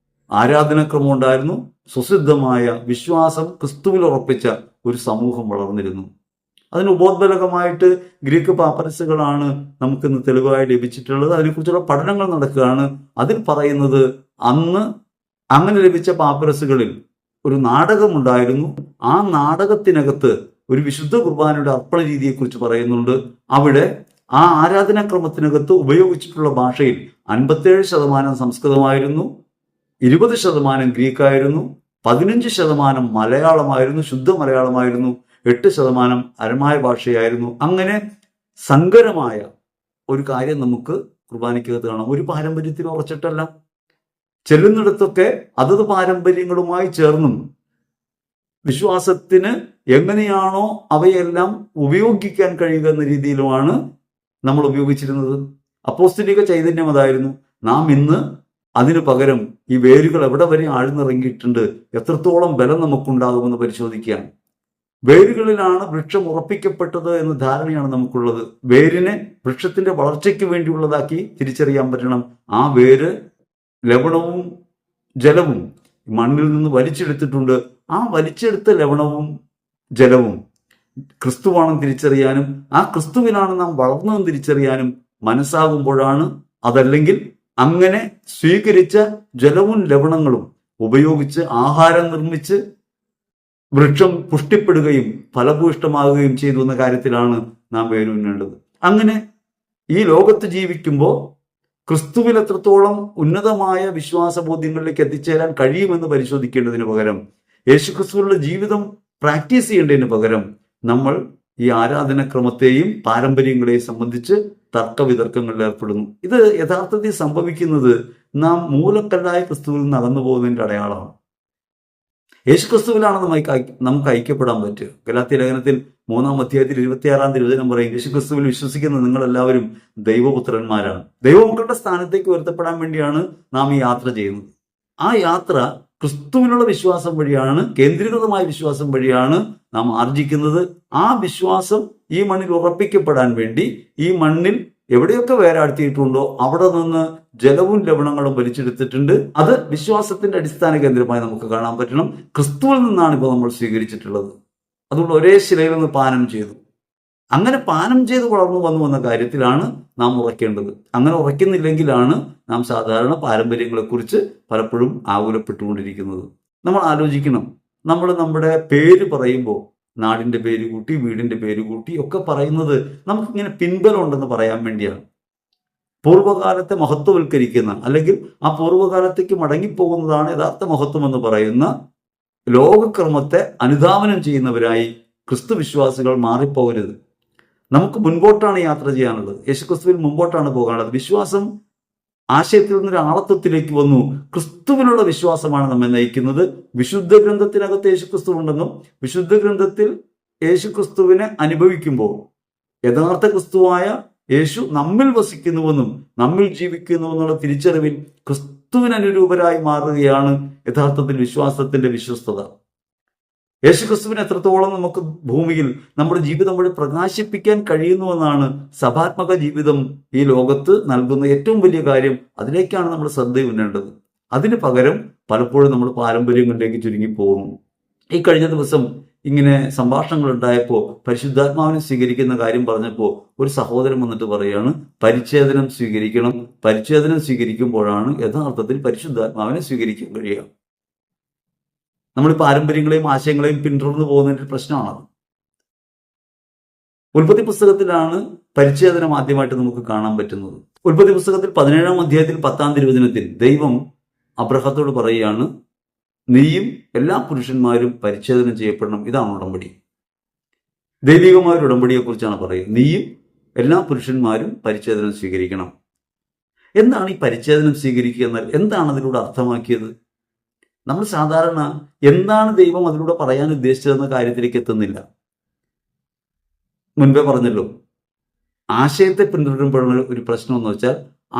ആരാധനാക്രമം ഉണ്ടായിരുന്നു, സുസിദ്ധമായ വിശ്വാസം ക്രിസ്തുവിൽ ഉറപ്പിച്ച ഒരു സമൂഹം വളർന്നിരുന്നു. അതിന് ഉപോദ്ബലകമായിട്ട് ഗ്രീക്ക് പാപ്പരസുകളാണ് നമുക്കിന്ന് തെളിവായി ലഭിച്ചിട്ടുള്ളത്. അതിനെക്കുറിച്ചുള്ള പഠനങ്ങൾ നടക്കുകയാണ്. അതിൽ പറയുന്നത് അന്ന് അങ്ങനെ ലഭിച്ച പാപ്പരസുകളിൽ ഒരു നാടകമുണ്ടായിരുന്നു. ആ നാടകത്തിനകത്ത് ഒരു വിശുദ്ധ കുർബാനയുടെ അർപ്പണ രീതിയെക്കുറിച്ച് പറയുന്നുണ്ട്. അവിടെ ആ ആരാധനാക്രമത്തിനകത്ത് ഉപയോഗിച്ചിട്ടുള്ള ഭാഷയിൽ 57% സംസ്കൃതമായിരുന്നു, 20% ഗ്രീക്കായിരുന്നു, 15% മലയാളമായിരുന്നു, ശുദ്ധ മലയാളമായിരുന്നു, 8% അരമായ ഭാഷയായിരുന്നു. അങ്ങനെ സങ്കരമായ ഒരു കാര്യം നമുക്ക് കുർബാനയ്ക്കകത്ത് കാണാം. ഒരു പാരമ്പര്യത്തിൽ ഉറച്ചിട്ടല്ല, ചെല്ലുന്നിടത്തൊക്കെ അതത് പാരമ്പര്യങ്ങളുമായി ചേർന്നും വിശ്വാസത്തിന് എങ്ങനെയാണോ അവയെല്ലാം ഉപയോഗിക്കാൻ കഴിയുക എന്ന രീതിയിലുമാണ് നമ്മൾ ഉപയോഗിച്ചിരുന്നത്. അപ്പോസ്തലിക ചൈതന്യം അതായിരുന്നു. നാം ഇന്ന് അതിനു പകരം ഈ വേരുകൾ എവിടെ വരെ ആഴ്ന്നിറങ്ങിയിട്ടുണ്ട്, എത്രത്തോളം ബലം നമുക്കുണ്ടാകുമെന്ന് പരിശോധിക്കുകയാണ്. വേരുകളിലാണ് വൃക്ഷം ഉറപ്പിക്കപ്പെട്ടത് എന്ന ധാരണയാണ് നമുക്കുള്ളത്. വേരിനെ വൃക്ഷത്തിന്റെ വളർച്ചയ്ക്ക് വേണ്ടിയുള്ളതാക്കി തിരിച്ചറിയാൻ പറ്റണം. ആ വേര് ലവണവും ജലവും മണ്ണിൽ നിന്ന് വലിച്ചെടുത്തിട്ടുണ്ട്. ആ വലിച്ചെടുത്ത ലവണവും ജലവും ക്രിസ്തുവാണെന്ന് തിരിച്ചറിയാനും ആ ക്രിസ്തുവിനാണ് നാം വളർന്നതെന്ന് തിരിച്ചറിയാനും മനസ്സാകുമ്പോഴാണ്, അതല്ലെങ്കിൽ അങ്ങനെ സ്വീകരിച്ച ജലവും ലവണങ്ങളും ഉപയോഗിച്ച് ആഹാരം നിർമ്മിച്ച് വൃക്ഷം പുഷ്ടിപ്പെടുകയും ഫലഭൂയിഷ്ടമാകുകയും ചെയ്തു എന്ന കാര്യത്തിലാണ് നാം വേരൂന്നേണ്ടത്. അങ്ങനെ ഈ ലോകത്ത് ജീവിക്കുമ്പോൾ ക്രിസ്തുവിൽ എത്രത്തോളം ഉന്നതമായ വിശ്വാസബോധ്യങ്ങളിലേക്ക് എത്തിച്ചേരാൻ കഴിയുമെന്ന് പരിശോധിക്കേണ്ടതിന് പകരം, യേശുക്രിസ്തുവിലുള്ള ജീവിതം പ്രാക്ടീസ് ചെയ്യേണ്ടതിന് പകരം നമ്മൾ ഈ ആരാധനക്രമത്തെയും പാരമ്പര്യങ്ങളെയും സംബന്ധിച്ച് തർക്കവിതർക്കങ്ങളിൽ ഏർപ്പെടുന്നു. ഇത് യഥാർത്ഥത്തിൽ സംഭവിക്കുന്നത് നാം മൂലക്കല്ലായ ക്രിസ്തുവിൽ നിന്ന് അകന്നു പോകുന്നതിന്റെ അടയാളമാണ്. യേശുക്രിസ്തുവിലാണ് നമുക്ക് ഐക്യപ്പെടാൻ പറ്റുക. ഗലാത്യ ലേഖനത്തിൽ 3-ാം അധ്യായത്തിൽ 26-ാം തിരുവചനം പറയും, യേശുക്രിസ്തുവിൽ വിശ്വസിക്കുന്ന നിങ്ങളെല്ലാവരും ദൈവപുത്രന്മാരാണ്. ദൈവമക്കളുടെ സ്ഥാനത്തേക്ക് ഉയർത്തപ്പെടാൻ വേണ്ടിയാണ് നാം ഈ യാത്ര ചെയ്യുന്നത്. ആ യാത്ര ക്രിസ്തുവിനുള്ള വിശ്വാസം വഴിയാണ്, കേന്ദ്രീകൃതമായ വിശ്വാസം വഴിയാണ് നാം ആർജിക്കുന്നത്. ആ വിശ്വാസം ഈ മണ്ണിൽ ഉറപ്പിക്കപ്പെടാൻ വേണ്ടി ഈ മണ്ണിൽ എവിടെയൊക്കെ വേരാഴ്ത്തിയിട്ടുണ്ടോ അവിടെ നിന്ന് ജലവും ലവണങ്ങളും വലിച്ചെടുത്തിട്ടുണ്ട്. അത് വിശ്വാസത്തിന്റെ അടിസ്ഥാന കേന്ദ്രമായി നമുക്ക് കാണാൻ പറ്റണം. ക്രിസ്തുവിൽ നിന്നാണ് ഇപ്പോൾ നമ്മൾ സ്വീകരിച്ചിട്ടുള്ളത്. അതുകൊണ്ട് ഒരേ ശിലയിൽ നിന്ന് പാനം ചെയ്തു. അങ്ങനെ പാനം ചെയ്ത് വളർന്നു വന്നു എന്ന കാര്യത്തിലാണ് നാം ഉറയ്ക്കേണ്ടത്. അങ്ങനെ ഉറയ്ക്കുന്നില്ലെങ്കിലാണ് നാം സാധാരണ പാരമ്പര്യങ്ങളെക്കുറിച്ച് പലപ്പോഴും ആകുലപ്പെട്ടുകൊണ്ടിരിക്കുന്നത്. നമ്മൾ ആലോചിക്കണം, നമ്മൾ നമ്മുടെ പേര് പറയുമ്പോൾ നാടിന്റെ പേര് കൂട്ടി, വീടിന്റെ പേര് കൂട്ടി ഒക്കെ പറയുന്നത് നമുക്കിങ്ങനെ പിൻബലം ഉണ്ടെന്ന് പറയാൻ വേണ്ടിയാണ്. പൂർവ്വകാലത്തെ മഹത്വവൽക്കരിക്കുന്ന, അല്ലെങ്കിൽ ആ പൂർവ്വകാലത്തേക്ക് മടങ്ങിപ്പോകുന്നതാണ് യഥാർത്ഥ മഹത്വം എന്ന് പറയുന്ന ലോകക്രമത്തെ അനുധാവനം ചെയ്യുന്നവരായി ക്രിസ്തു വിശ്വാസികൾ മാറിപ്പോകരുത്. നമുക്ക് മുൻപോട്ടാണ് യാത്ര ചെയ്യാനുള്ളത്. യേശുക്രിസ്തുവിൽ മുമ്പോട്ടാണ് പോകാനുള്ളത്. വിശ്വാസം ആശയത്തിൽ നിന്നൊരു ആളത്വത്തിലേക്ക് വന്നു. ക്രിസ്തുവിനുള്ള വിശ്വാസമാണ് നമ്മെ നയിക്കുന്നത്. വിശുദ്ധ ഗ്രന്ഥത്തിനകത്ത് യേശുക്രിസ്തു ഉണ്ടെന്നും വിശുദ്ധ ഗ്രന്ഥത്തിൽ യേശുക്രിസ്തുവിനെ അനുഭവിക്കുമ്പോൾ യഥാർത്ഥ ക്രിസ്തുവായ യേശു നമ്മിൽ വസിക്കുന്നുവെന്നും നമ്മിൽ ജീവിക്കുന്നുവെന്നുള്ള തിരിച്ചറിവിൽ ക്രിസ്തുവിന് അനുരൂപരായി മാറുകയാണ് യഥാർത്ഥത്തിൽ വിശ്വാസത്തിന്റെ വിശ്വസ്തത. യേശുക്രിസ്തുവിന് എത്രത്തോളം നമുക്ക് ഭൂമിയിൽ നമ്മുടെ ജീവിതം വഴി പ്രകാശിപ്പിക്കാൻ കഴിയുന്നുവെന്നാണ് സഭാത്മക ജീവിതം ഈ ലോകത്ത് നൽകുന്ന ഏറ്റവും വലിയ കാര്യം. അതിലേക്കാണ് നമ്മൾ ശ്രദ്ധയുന്നേണ്ടത്. അതിന് പകരം പലപ്പോഴും നമ്മൾ പാരമ്പര്യങ്ങളിലേക്ക് ചുരുങ്ങിപ്പോകുന്നു. ഈ കഴിഞ്ഞ ദിവസം ഇങ്ങനെ സംഭാഷണങ്ങൾ ഉണ്ടായപ്പോൾ പരിശുദ്ധാത്മാവിനെ സ്വീകരിക്കുന്ന കാര്യം പറഞ്ഞപ്പോൾ ഒരു സഹോദരൻ വന്നിട്ട് പറയുകയാണ്, പരിച്ഛേദനം സ്വീകരിക്കണം. പരിച്ഛേദനം സ്വീകരിക്കുമ്പോഴാണ് യഥാർത്ഥത്തിൽ പരിശുദ്ധാത്മാവിനെ സ്വീകരിക്കാൻ കഴിയുക. നമ്മൾ പാരമ്പര്യങ്ങളെയും ആശയങ്ങളെയും പിന്തുടർന്നു പോകുന്നതിന്റെ പ്രശ്നമാണത്. ഉൽപ്പത്തി പുസ്തകത്തിലാണ് പരിച്ഛേദനം ആദ്യമായിട്ട് നമുക്ക് കാണാൻ പറ്റുന്നത്. ഉൽപ്പത്തി പുസ്തകത്തിൽ 17-ാം അധ്യായത്തിൽ 10-ാം തിരുവചനത്തിൽ ദൈവം അബ്രഹത്തോട് പറയുകയാണ്, നീയും എല്ലാ പുരുഷന്മാരും പരിച്ഛേദനം ചെയ്യപ്പെടണം. ഇതാണ് ഉടമ്പടി. ദൈവികമായ ഒരു ഉടമ്പടിയെ കുറിച്ചാണ് പറയുന്നത്. നീയും എല്ലാ പുരുഷന്മാരും പരിച്ഛേദനം സ്വീകരിക്കണം. എന്താണ് ഈ പരിച്ഛേദനം സ്വീകരിക്കുക എന്നാൽ എന്താണ് അതിലൂടെ അർത്ഥമാക്കിയത്? നമ്മൾ സാധാരണ എന്താണ് ദൈവം അതിലൂടെ പറയാൻ ഉദ്ദേശിച്ചതെന്ന കാര്യത്തിലേക്ക് എത്തുന്നില്ല. മുൻപേ പറഞ്ഞല്ലോ, ആശയത്തെ പിന്തുടരുമ്പോഴുള്ള ഒരു പ്രശ്നം എന്ന് വെച്ചാൽ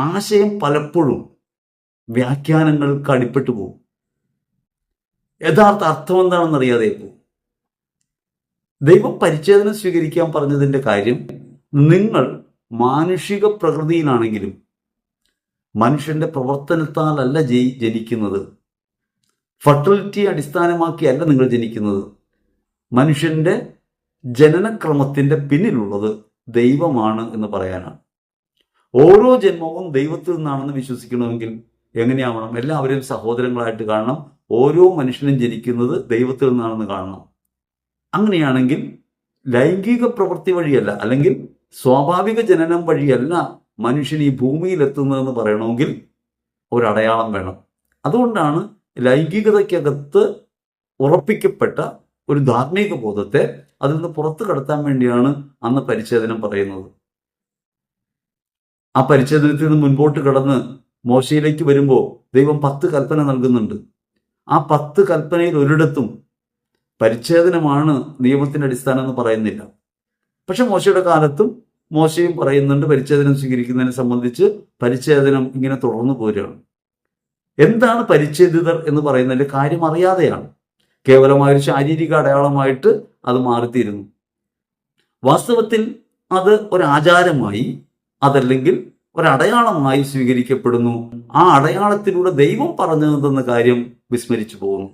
ആശയം പലപ്പോഴും വ്യാഖ്യാനങ്ങൾക്ക് അടിപ്പെട്ടു പോകും. യഥാർത്ഥ അർത്ഥം എന്താണെന്ന് അറിയാതെ പോകും. ദൈവം പരിച്ഛേദനം സ്വീകരിക്കാൻ പറഞ്ഞതിന്റെ കാര്യം, നിങ്ങൾ മാനുഷിക പ്രകൃതിയിലാണെങ്കിലും മനുഷ്യന്റെ പ്രവർത്തനത്താലല്ല ജനിക്കുന്നത്. ഫെർട്ടിലിറ്റി അടിസ്ഥാനമാക്കിയല്ല നിങ്ങൾ ജനിക്കുന്നത്. മനുഷ്യന്റെ ജനനക്രമത്തിന്റെ പിന്നിലുള്ളത് ദൈവമാണ് എന്ന് പറയാനാണ്. ഓരോ ജന്മവും ദൈവത്തിൽ നിന്നാണെന്ന് വിശ്വസിക്കണമെങ്കിൽ എങ്ങനെയാവണം? എല്ലാവരെയും സഹോദരങ്ങളായിട്ട് കാണണം. ഓരോ മനുഷ്യനും ജനിക്കുന്നത് ദൈവത്തിൽ നിന്നാണെന്ന് കാണണം. അങ്ങനെയാണെങ്കിൽ ലൈംഗിക പ്രവൃത്തി വഴിയല്ല, അല്ലെങ്കിൽ സ്വാഭാവിക ജനനം വഴിയല്ല മനുഷ്യൻ ഈ ഭൂമിയിൽ എത്തുന്നതെന്ന് പറയണമെങ്കിൽ ഒരടയാളം വേണം. അതുകൊണ്ടാണ് ലൈംഗികതയ്ക്കകത്ത് ഉറപ്പിക്കപ്പെട്ട ഒരു ധാർമ്മിക ബോധത്തെ അതിൽ നിന്ന് പുറത്തു കടത്താൻ വേണ്ടിയാണ് അന്ന് പരിച്ഛേദനം പറയുന്നത്. ആ പരിച്ഛേദനത്തിൽ നിന്ന് മുൻപോട്ട് കടന്ന് മോശയിലേക്ക് വരുമ്പോൾ ദൈവം 10 കൽപ്പന നൽകുന്നുണ്ട്. ആ 10 കൽപ്പനയിൽ ഒരിടത്തും പരിച്ഛേദനമാണ് നിയമത്തിന്റെ അടിസ്ഥാനം എന്ന് പറയുന്നില്ല. പക്ഷെ മോശയുടെ കാലത്തും മോശയും പറയുന്നുണ്ട് പരിച്ഛേദനം സ്വീകരിക്കുന്നതിനെ സംബന്ധിച്ച് പരിച്ഛേദനം ഇങ്ങനെ തുടർന്നു പോരുകയാണ്. എന്താണ് പരിച്ഛേദിതർ എന്ന് പറയുന്നതിന്റെ കാര്യം അറിയാതെയാണ്. കേവലമായൊരു ശാരീരിക അടയാളമായിട്ട് അത് മാറിത്തീരുന്നു. വാസ്തവത്തിൽ അത് ഒരാചാരമായി, അതല്ലെങ്കിൽ ഒരടയാളമായി സ്വീകരിക്കപ്പെടുന്നു. ആ അടയാളത്തിലൂടെ ദൈവം പറഞ്ഞു തന്ന കാര്യം വിസ്മരിച്ചു പോകുന്നു.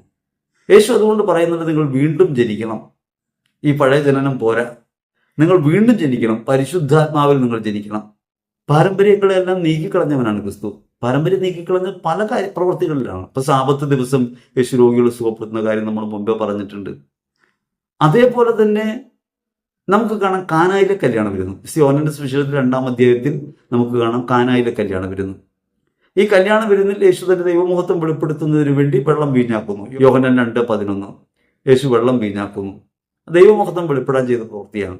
യേശു അതുകൊണ്ട് പറയുന്നത്, നിങ്ങൾ വീണ്ടും ജനിക്കണം. ഈ പഴയ ജനനം പോരാ, നിങ്ങൾ വീണ്ടും ജനിക്കണം. പരിശുദ്ധാത്മാവിൽ നിങ്ങൾ ജനിക്കണം. പാരമ്പര്യങ്ങളെല്ലാം നീക്കിക്കളഞ്ഞവനാണ് ക്രിസ്തു. പാരമ്പര്യം നീക്കിക്കളഞ്ഞ പല പ്രവൃത്തികളിലാണ്. ഇപ്പൊ സാബത്ത് ദിവസം യേശു രോഗികളെ സുഖപ്പെടുത്തുന്ന കാര്യം നമ്മൾ മുമ്പേ പറഞ്ഞിട്ടുണ്ട്. അതേപോലെ തന്നെ നമുക്ക് കാണാം കാനായിലെ കല്യാണം വരുന്നു. യോഹന്നാന്റെ സുവിശേഷത്തിൽ 2-ാം അധ്യായത്തിൽ നമുക്ക് കാണാം കാനായിലെ കല്യാണം വരുന്നു. ഈ കല്യാണ വിരുന്നിൽ യേശു തന്റെ ദൈവമഹത്വം വെളിപ്പെടുത്തുന്നതിന് വേണ്ടി വെള്ളം വീഞ്ഞാക്കുന്നു. യോഹന്നാൻ 2:11 യേശു വെള്ളം വീഞ്ഞാക്കുന്നു. ദൈവമഹത്വം വെളിപ്പെടാൻ ചെയ്ത പ്രവൃത്തിയാണ്.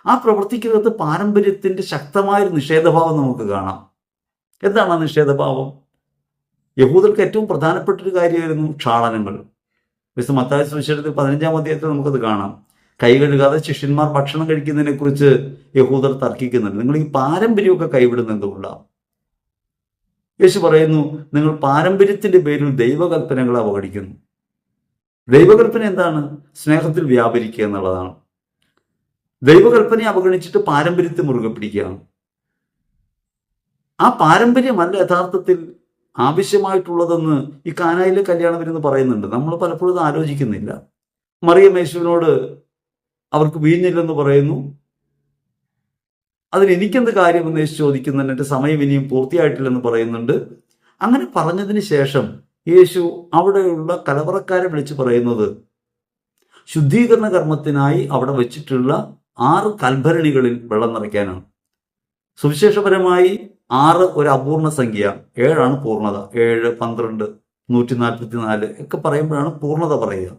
ആ പ്രവൃത്തിക്കകത്ത് പാരമ്പര്യത്തിന്റെ ശക്തമായൊരു നിഷേധഭാവം നമുക്ക് കാണാം. എന്താണ് ആ നിഷേധഭാവം? യഹൂദർക്ക് ഏറ്റവും പ്രധാനപ്പെട്ടൊരു കാര്യമായിരുന്നു ക്ഷാളനങ്ങൾ. വിശുദ്ധ മത്തായി സുവിശേഷത്തിൽ 15-ാം അധ്യായത്തിൽ നമുക്കത് കാണാം. കൈ കഴുകാതെ ശിഷ്യന്മാർ ഭക്ഷണം കഴിക്കുന്നതിനെ കുറിച്ച് യഹൂദർ തർക്കിക്കുന്നുണ്ട്. നിങ്ങൾ ഈ പാരമ്പര്യമൊക്കെ കൈവിടുന്ന എന്തുകൊണ്ടാണ്? യേശു പറയുന്നു, നിങ്ങൾ പാരമ്പര്യത്തിന്റെ പേരിൽ ദൈവകൽപ്പനകളെ അവഗണിക്കുന്നു. ദൈവകൽപ്പന എന്താണ്? സ്നേഹത്തിൽ വ്യാപരിക്കുക എന്നുള്ളതാണ്. ദൈവകൽപ്പനയെ അവഗണിച്ചിട്ട് പാരമ്പര്യത്തെ മുറുകെ പിടിക്കുകയാണ്. ആ പാരമ്പര്യമല്ല യഥാർത്ഥത്തിൽ ആവശ്യമായിട്ടുള്ളതെന്ന് ഈ കാനായിലെ കല്യാണം വരുന്ന് പറയുന്നുണ്ട്. നമ്മൾ പലപ്പോഴും ഇത് ആലോചിക്കുന്നില്ല. മറിയം യേശുവിനോട് അവർക്ക് വീഞ്ഞില്ലെന്ന് പറയുന്നു. അതിന് എനിക്കെന്ത് കാര്യമെന്ന് യേശു ചോദിക്കുന്നുണ്ട്. എൻ്റെ സമയം ഇനിയും പൂർത്തിയായിട്ടില്ലെന്ന് പറയുന്നുണ്ട്. അങ്ങനെ പറഞ്ഞതിന് ശേഷം യേശു അവിടെയുള്ള കലവറക്കാരെ വിളിച്ച് പറയുന്നത്, ശുദ്ധീകരണ കർമ്മത്തിനായി അവിടെ വെച്ചിട്ടുള്ള 6 കൽഭരണികളിൽ വെള്ളം നിറയ്ക്കാനാണ്. സുവിശേഷപരമായി 6 ഒരു അപൂർണ സംഖ്യ, 7 പൂർണ്ണത. 7, 12, 144 ഒക്കെ പറയുമ്പോഴാണ് പൂർണ്ണത പറയുക.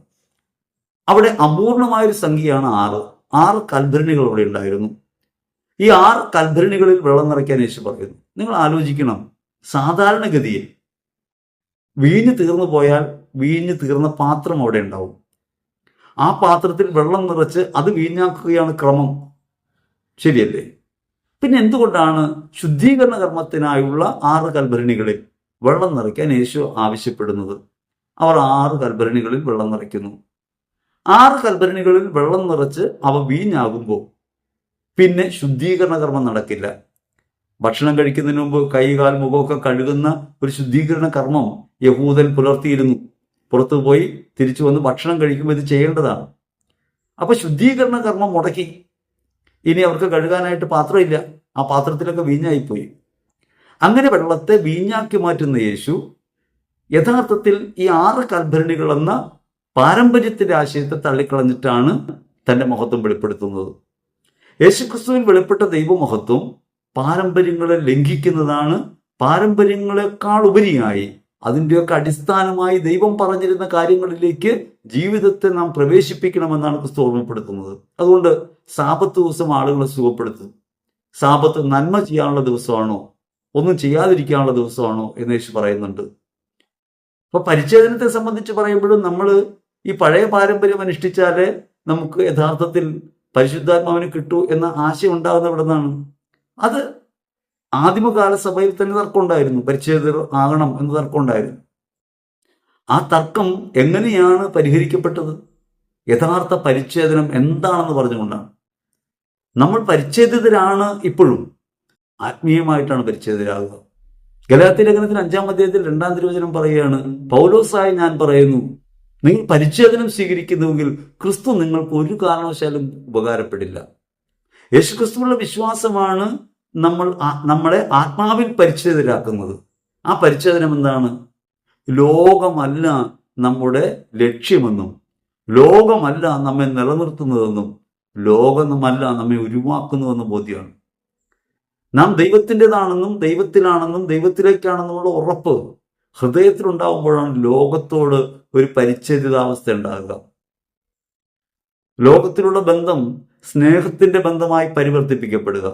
അവിടെ അപൂർണമായൊരു സംഖ്യയാണ് 6 കൽഭരണികൾ അവിടെ ഉണ്ടായിരുന്നു. ഈ 6 കൽഭരണികളിൽ വെള്ളം നിറയ്ക്കാൻ യേശു പറയുന്നു. നിങ്ങൾ ആലോചിക്കണം, സാധാരണഗതിയിൽ വീഞ്ഞ് തീർന്നു പോയാൽ വീഞ്ഞ് തീർന്ന പാത്രം അവിടെ ഉണ്ടാവും. ആ പാത്രത്തിൽ വെള്ളം നിറച്ച് അത് വീഞ്ഞാക്കുകയാണ് ക്രമം, ശരിയല്ലേ? പിന്നെ എന്തുകൊണ്ടാണ് ശുദ്ധീകരണ കർമ്മത്തിനായുള്ള 6 കൽഭരണികളിൽ വെള്ളം നിറയ്ക്കാൻ യേശു ആവശ്യപ്പെടുന്നത്? അവർ 6 കൽഭരണികളിൽ വെള്ളം നിറയ്ക്കുന്നു. 6 കൽഭരണികളിൽ വെള്ളം നിറച്ച് അവ വീഞ്ഞാകുമ്പോൾ പിന്നെ ശുദ്ധീകരണ കർമ്മം നടക്കില്ല. ഭക്ഷണം കഴിക്കുന്നതിന് മുമ്പ് കൈ, കാൽ, മുഖമൊക്കെ കഴുകുന്ന ഒരു ശുദ്ധീകരണ കർമ്മം യഹൂദൻ പുലർത്തിയിരുന്നു. പുറത്തു പോയി തിരിച്ചു വന്ന് ഭക്ഷണം കഴിക്കുമ്പോൾ ഇത് ചെയ്യേണ്ടതാണ്. അപ്പൊ ശുദ്ധീകരണ കർമ്മം മുടക്കി. ഇനി അവർക്ക് കഴുകാനായിട്ട് പാത്രമില്ല. ആ പാത്രത്തിലൊക്കെ വീഞ്ഞായിപ്പോയി. അങ്ങനെ വെള്ളത്തെ വീഞ്ഞാക്കി മാറ്റുന്ന യേശു യഥാർത്ഥത്തിൽ ഈ 6 കൽഭരണികൾ എന്ന പാരമ്പര്യത്തിന്റെ ആശയത്തെ തള്ളിക്കളഞ്ഞിട്ടാണ് തന്റെ മഹത്വം വെളിപ്പെടുത്തുന്നത്. യേശുക്രിസ്തുവിൽ വെളിപ്പെട്ട ദൈവമഹത്വം പാരമ്പര്യങ്ങളെ ലംഘിക്കുന്നതാണ്. പാരമ്പര്യങ്ങളെക്കാൾ ഉപരിയായി അതിൻ്റെയൊക്കെ അടിസ്ഥാനമായി ദൈവം പറഞ്ഞിരുന്ന കാര്യങ്ങളിലേക്ക് ജീവിതത്തെ നാം പ്രവേശിപ്പിക്കണമെന്നാണ് ക്രിസ്തു ഓർമ്മപ്പെടുത്തുന്നത്. അതുകൊണ്ട് സാബത്ത് ദിവസം ആളുകളെ സുഖപ്പെടുത്തും. സാബത്ത് നന്മ ചെയ്യാനുള്ള ദിവസമാണോ, ഒന്നും ചെയ്യാതിരിക്കാനുള്ള ദിവസമാണോ എന്ന് യേശു പറയുന്നുണ്ട്. അപ്പൊ പരിച്ഛേദനത്തെ സംബന്ധിച്ച് പറയുമ്പോഴും നമ്മൾ ഈ പഴയ പാരമ്പര്യം അനുഷ്ഠിച്ചാലേ നമുക്ക് യഥാർത്ഥത്തിൽ പരിശുദ്ധാത്മാവിന് കിട്ടൂ എന്ന ആശയം ഉണ്ടാകുന്ന ഇവിടെ നിന്നാണ്. അത് ആദിമകാല സഭയിൽ തന്നെ തർക്കമുണ്ടായിരുന്നു. പരിച്ഛേദർ ആകണം എന്ന് തർക്കമുണ്ടായിരുന്നു. ആ തർക്കം എങ്ങനെയാണ് പരിഹരിക്കപ്പെട്ടത്? യഥാർത്ഥ പരിച്ഛേദനം എന്താണെന്ന് പറഞ്ഞുകൊണ്ടാണ്. നമ്മൾ പരിച്ഛേദിതരാണ്. ഇപ്പോഴും ആത്മീയമായിട്ടാണ് പരിച്ഛേദിതരാകുക. ഗലാത്യ ലേഖനത്തിൽ 5-ാം അധ്യായത്തിൽ 2-ാം തിരുവചനം പറയുകയാണ്, പൗലോസായി ഞാൻ പറയുന്നു, നിങ്ങൾ പരിച്ഛേദനം സ്വീകരിക്കുന്നുവെങ്കിൽ ക്രിസ്തു നിങ്ങൾക്ക് ഒരു കാരണവശാലും ഉപകാരപ്പെടില്ല. യേശുക്രിസ്തുവിലുള്ള വിശ്വാസമാണ് നമ്മളെ ആത്മാവിൽ പരിച്ഛേദരാക്കുന്നത്. ആ പരിച്ഛേദനം എന്താണ്? ലോകമല്ല നമ്മുടെ ലക്ഷ്യമെന്നും ലോകമല്ല നമ്മെ നിലനിർത്തുന്നതെന്നും ലോകമല്ല നമ്മെ ഉരുവാക്കുന്നുവെന്നും ബോധ്യമാണ്. നാം ദൈവത്തിൻ്റെതാണെന്നും ദൈവത്തിലാണെന്നും ദൈവത്തിലേക്കാണെന്നുമുള്ള ഉറപ്പ് ഹൃദയത്തിലുണ്ടാകുമ്പോഴാണ് ലോകത്തോട് ഒരു പരിച്ഛേദിതാവസ്ഥ ഉണ്ടാകുക. ലോകത്തിലുള്ള ബന്ധം സ്നേഹത്തിന്റെ ബന്ധമായി പരിവർത്തിപ്പിക്കപ്പെടുക.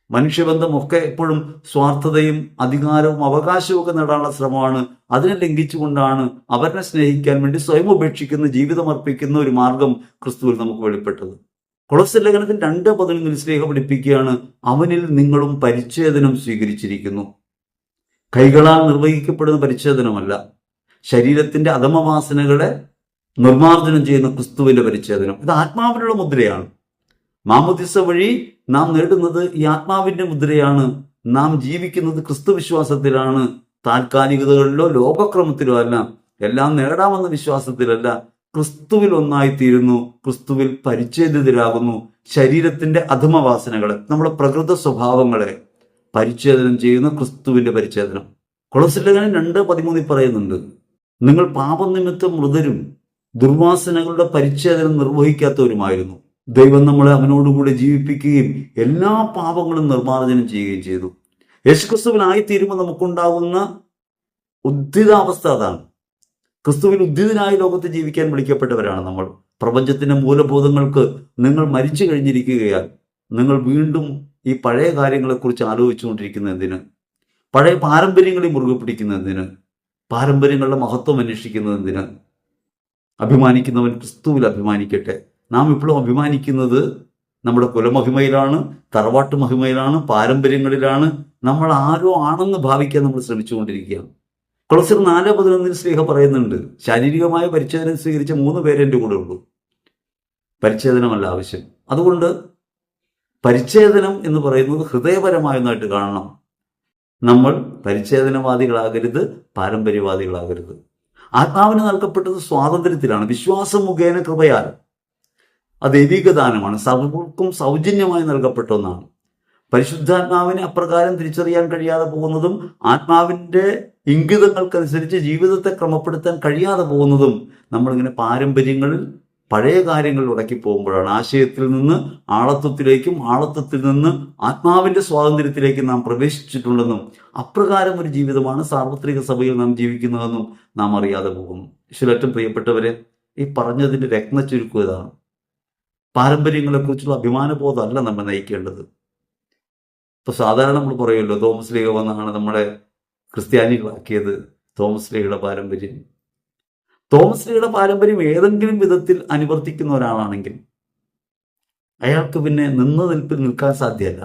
മനുഷ്യബന്ധമൊക്കെ എപ്പോഴും സ്വാർത്ഥതയും അധികാരവും അവകാശവും ഒക്കെ നേടാനുള്ള ശ്രമമാണ്. അതിനെ ലംഘിച്ചുകൊണ്ടാണ് അവരെ സ്നേഹിക്കാൻ വേണ്ടി സ്വയം ഉപേക്ഷിക്കുന്ന, ജീവിതം അർപ്പിക്കുന്ന ഒരു മാർഗം ക്രിസ്തുവിൽ നമുക്ക് വെളിപ്പെട്ടത്. കൊളോസ്യർ ലേഖനത്തിൽ 2:11 സ്നേഹം പഠിപ്പിക്കുകയാണ്, അവനിൽ നിങ്ങളും പരിച്ഛേദനം സ്വീകരിച്ചിരിക്കുന്നു. കൈകളാൽ നിർവഹിക്കപ്പെടുന്ന പരിച്ഛേദനമല്ല, ശരീരത്തിന്റെ അധമവാസനകളെ നിർമ്മാർജ്ജനം ചെയ്യുന്ന ക്രിസ്തുവിന്റെ പരിച്ഛേദനം. ഇത് ആത്മാവിനുള്ള മുദ്രയാണ്. മാമോദിസ വഴി നാം നേടുന്നത് ഈ ആത്മാവിന്റെ മുദ്രയാണ്. നാം ജീവിക്കുന്നത് ക്രിസ്തു വിശ്വാസത്തിലാണ്. താൽക്കാലികതകളിലോ ലോകക്രമത്തിലോ അല്ല. എല്ലാം നേടാമെന്ന വിശ്വാസത്തിലല്ല. ക്രിസ്തുവിൽ ഒന്നായിത്തീരുന്നു, ക്രിസ്തുവിൽ പരിച്ഛേദിതരാകുന്നു. ശരീരത്തിന്റെ അധമവാസനകളെ, നമ്മുടെ പ്രകൃത സ്വഭാവങ്ങളെ പരിച്ഛേദനം ചെയ്യുന്ന ക്രിസ്തുവിന്റെ പരിച്ഛേദനം. കൊളോസ്യർ 2:13 പറയുന്നുണ്ട്, നിങ്ങൾ പാപനിമിത്തം മൃതരും ദുർവാസനകളുടെ പരിച്ഛേദനം നിർവഹിക്കാത്തവരുമായിരുന്നു. ദൈവം നമ്മളെ അവനോടുകൂടി ജീവിപ്പിക്കുകയും എല്ലാ പാപങ്ങളും നിർമ്മാർജ്ജനം ചെയ്യുകയും ചെയ്തു. യേശുക്രിസ്തുവിനായിത്തീരുമ്പോൾ നമുക്കുണ്ടാകുന്ന ഉദ്ധിതാവസ്ഥ അതാണ്. ക്രിസ്തുവിൽ ഉദ്ധിതനായി ലോകത്ത് ജീവിക്കാൻ വിളിക്കപ്പെട്ടവരാണ് നമ്മൾ. പ്രപഞ്ചത്തിന്റെ മൂലബോധങ്ങൾക്ക് നിങ്ങൾ മരിച്ചു കഴിഞ്ഞിരിക്കുകയാൽ നിങ്ങൾ വീണ്ടും ഈ പഴയ കാര്യങ്ങളെക്കുറിച്ച് ആലോചിച്ചുകൊണ്ടിരിക്കുന്ന എന്തിന്? പഴയ പാരമ്പര്യങ്ങളെ മുറുകെ പിടിക്കുന്ന എന്തിന്? പാരമ്പര്യങ്ങളുടെ മഹത്വം അന്വേഷിക്കുന്നത് എന്തിന്? അഭിമാനിക്കുന്നവൻ ക്രിസ്തുവിൽ അഭിമാനിക്കട്ടെ. നാം ഇപ്പോഴും അഭിമാനിക്കുന്നത് നമ്മുടെ കുലമഹിമയിലാണ്, തറവാട്ട് മഹിമയിലാണ്, പാരമ്പര്യങ്ങളിലാണ്. നമ്മൾ ആരോ ആണെന്ന് ഭാവിക്കാൻ നമ്മൾ ശ്രമിച്ചുകൊണ്ടിരിക്കുകയാണ്. കൊളോസ്യർ 4:11 ശ്ലീഹ പറയുന്നുണ്ട്, ശാരീരികമായ പരിച്ഛേദനം സ്വീകരിച്ച 3 പേരെ എൻ്റെ കൂടെ ഉള്ളൂ. പരിച്ഛേദനമല്ല ആവശ്യം. അതുകൊണ്ട് പരിച്ഛേദനം എന്ന് പറയുന്നത് ഹൃദയപരമായ ഒന്നായിട്ട് കാണണം. നമ്മൾ പരിച്ഛേദനവാദികളാകരുത്, പാരമ്പര്യവാദികളാകരുത്. ആത്മാവിന് നൽകപ്പെട്ടത് സ്വാതന്ത്ര്യത്തിലാണ്, വിശ്വാസം മുഖേന കൃപയാൽ. അത് ദൈവിക ദാനമാണ്, സർവ്വർക്കും സൗജന്യമായി നൽകപ്പെട്ട ഒന്നാണ്. പരിശുദ്ധാത്മാവിനെ അപ്രകാരം തിരിച്ചറിയാൻ കഴിയാതെ പോകുന്നതും ആത്മാവിൻ്റെ ഇംഗിതങ്ങൾക്കനുസരിച്ച് ജീവിതത്തെ ക്രമപ്പെടുത്താൻ കഴിയാതെ പോകുന്നതും നമ്മളിങ്ങനെ പാരമ്പര്യങ്ങളിൽ പഴയ കാര്യങ്ങളിൽ ഉടക്കി പോകുമ്പോഴാണ്. ആശയത്തിൽ നിന്ന് ആളത്വത്തിലേക്കും ആളത്വത്തിൽ നിന്ന് ആത്മാവിൻ്റെ സ്വാതന്ത്ര്യത്തിലേക്കും നാം പ്രവേശിച്ചിട്ടുണ്ടെന്നും അപ്രകാരം ഒരു ജീവിതമാണ് സാർവത്രിക സഭയിൽ നാം ജീവിക്കുന്നതെന്നും നാം അറിയാതെ പോകുന്നു. ഈശ്വരേറ്റവും പ്രിയപ്പെട്ടവരെ, ഈ പറഞ്ഞതിൻ്റെ രത്ന ചുരുക്കം ഇതാണ്. പാരമ്പര്യങ്ങളെക്കുറിച്ചുള്ള അഭിമാനബോധമല്ല നമ്മൾ നയിക്കേണ്ടത്. ഇപ്പൊ സാധാരണ നമ്മൾ പറയുമല്ലോ, തോമസ് ലീഗ വന്നാണ് നമ്മളെ ക്രിസ്ത്യാനികളാക്കിയത്. തോമസ് ലീഗയുടെ പാരമ്പര്യം, തോമസ് ലീഗയുടെ പാരമ്പര്യം ഏതെങ്കിലും വിധത്തിൽ അനുവർത്തിക്കുന്ന ഒരാളാണെങ്കിൽ അയാൾക്ക് പിന്നെ നിന്ന നിൽപ്പിൽ നിൽക്കാൻ സാധ്യമല്ല.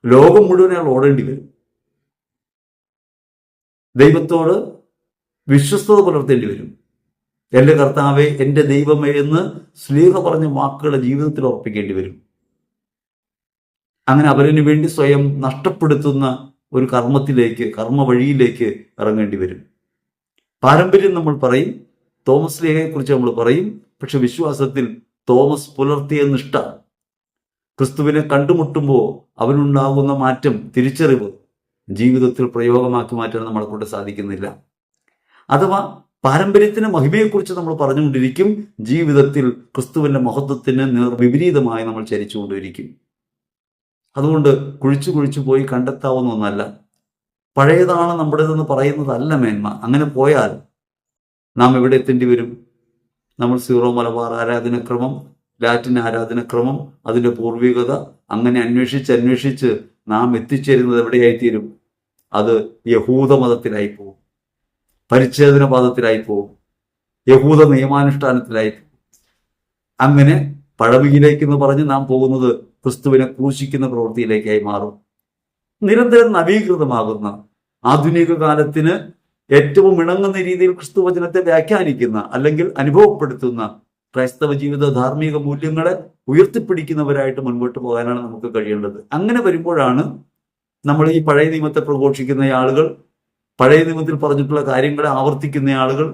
ലോകം മുഴുവൻ അയാൾ ഓടേണ്ടി വരും. ദൈവത്തോട് വിശ്വസ്തത പുലർത്തേണ്ടി വരും. എൻ്റെ കർത്താവേ, എൻ്റെ ദൈവമേ എന്ന് ശ്ലീഹ പറഞ്ഞ വാക്കുകളെ ജീവിതത്തിൽ ഉറപ്പിക്കേണ്ടി വരും. അങ്ങനെ അവരിന് വേണ്ടി സ്വയം നഷ്ടപ്പെടുത്തുന്ന ഒരു കർമ്മ വഴിയിലേക്ക് ഇറങ്ങേണ്ടി വരും. പാരമ്പര്യം നമ്മൾ പറയും, തോമസ് ലീഹയെ കുറിച്ച് നമ്മൾ പറയും. പക്ഷെ വിശ്വാസത്തിൽ തോമസ് പുലർത്തിയ നിഷ്ഠ, ക്രിസ്തുവിനെ കണ്ടുമുട്ടുമ്പോൾ അവനുണ്ടാകുന്ന മാറ്റം, തിരിച്ചറിവ് ജീവിതത്തിൽ പ്രയോഗമാക്കി മാറ്റാൻ നമ്മളെ കൊണ്ട് സാധിക്കുന്നില്ല. അഥവാ പാരമ്പര്യത്തിന് മഹിമയെക്കുറിച്ച് നമ്മൾ പറഞ്ഞുകൊണ്ടിരിക്കും, ജീവിതത്തിൽ ക്രിസ്തുവിന്റെ മഹത്വത്തിന് വിപരീതമായി നമ്മൾ ചരിച്ചുകൊണ്ടിരിക്കും. അതുകൊണ്ട് കുഴിച്ചു പോയി കണ്ടെത്താവുന്ന ഒന്നല്ല. പഴയതാണ് നമ്മുടേതെന്ന് പറയുന്നതല്ല മേന്മ. അങ്ങനെ പോയാൽ നാം എവിടെ എത്തേണ്ടി വരും? നമ്മൾ സീറോ മലബാർ ആരാധനക്രമം, ലാറ്റിൻ ആരാധനക്രമം, അതിൻ്റെ പൂർവികത അങ്ങനെ അന്വേഷിച്ച് നാം എത്തിച്ചേരുന്നത് എവിടെയായിത്തീരും? അത് യഹൂദ മതത്തിലായി പോകും, പരിച്ഛേദന പാദത്തിലായി പോകും, യഹൂദ നിയമാനുഷ്ഠാനത്തിലായി പോകും. അങ്ങനെ പഴമയിലേക്കെന്ന് പറഞ്ഞ് നാം പോകുന്നത് ക്രിസ്തുവിനെ ക്രൂശിക്കുന്ന പ്രവൃത്തിയിലേക്കായി മാറും. നിരന്തരം നവീകൃതമാകുന്ന, ആധുനിക കാലത്തിന് ഏറ്റവും ഇണങ്ങുന്ന രീതിയിൽ ക്രിസ്തുവചനത്തെ വ്യാഖ്യാനിക്കുന്ന അല്ലെങ്കിൽ അനുഭവപ്പെടുത്തുന്ന ക്രൈസ്തവ ജീവിത ധാർമ്മിക മൂല്യങ്ങളെ ഉയർത്തിപ്പിടിക്കുന്നവരായിട്ട് മുൻപോട്ട് പോകാനാണ് നമുക്ക് കഴിയേണ്ടത്. അങ്ങനെ വരുമ്പോഴാണ് നമ്മൾ ഈ പഴയ നിയമത്തെ പ്രഘോഷിക്കുന്ന ആളുകൾ, പഴയ നിയമത്തിൽ പറഞ്ഞിട്ടുള്ള കാര്യങ്ങളെ ആവർത്തിക്കുന്ന ആളുകൾ,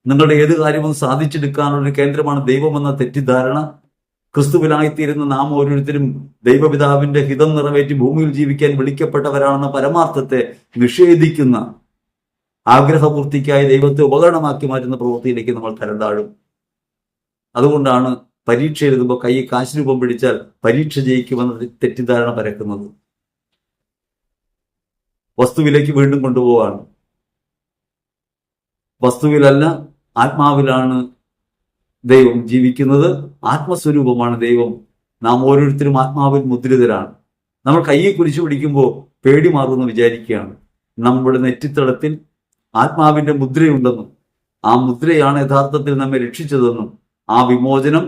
നിങ്ങളുടെ ഏത് കാര്യവും സാധിച്ചെടുക്കാനുള്ള ഒരു കേന്ദ്രമാണ് ദൈവമെന്ന തെറ്റിദ്ധാരണ, ക്രിസ്തുവിനായിത്തീരുന്ന നാം ഓരോരുത്തരും ദൈവപിതാവിന്റെ ഹിതം നിറവേറ്റി ഭൂമിയിൽ ജീവിക്കാൻ വിളിക്കപ്പെട്ടവരാണെന്ന പരമാർത്ഥത്തെ നിഷേധിക്കുന്ന, ആഗ്രഹപൂർത്തിക്കായി ദൈവത്തെ ഉപകരണമാക്കി മാറ്റുന്ന പ്രവൃത്തിയിലേക്ക് നമ്മൾ തരം താഴും. അതുകൊണ്ടാണ് പരീക്ഷ എഴുതുമ്പോൾ കൈ കാശ് രൂപം പിടിച്ചാൽ പരീക്ഷ ജയിക്കുമെന്ന തെറ്റിദ്ധാരണ പരക്കുന്നത്. വസ്തുവിലേക്ക് വീണ്ടും കൊണ്ടുപോവാണ്. വസ്തുവിലല്ല, ആത്മാവിലാണ് ദൈവം ജീവിക്കുന്നത്. ആത്മസ്വരൂപമാണ് ദൈവം. നാം ഓരോരുത്തരും ആത്മാവിൽ മുദ്രിതരാണ്. നമ്മൾ കയ്യെ കുരിശു പിടിക്കുമ്പോൾ പേടി മാറുമെന്ന് വിചാരിക്കുകയാണ്. നമ്മുടെ നെറ്റിത്തളത്തിൽ ആത്മാവിന്റെ മുദ്രയുണ്ടെന്നും ആ മുദ്രയാണ് യഥാർത്ഥത്തിൽ നമ്മെ രക്ഷിച്ചതെന്നും ആ വിമോചനം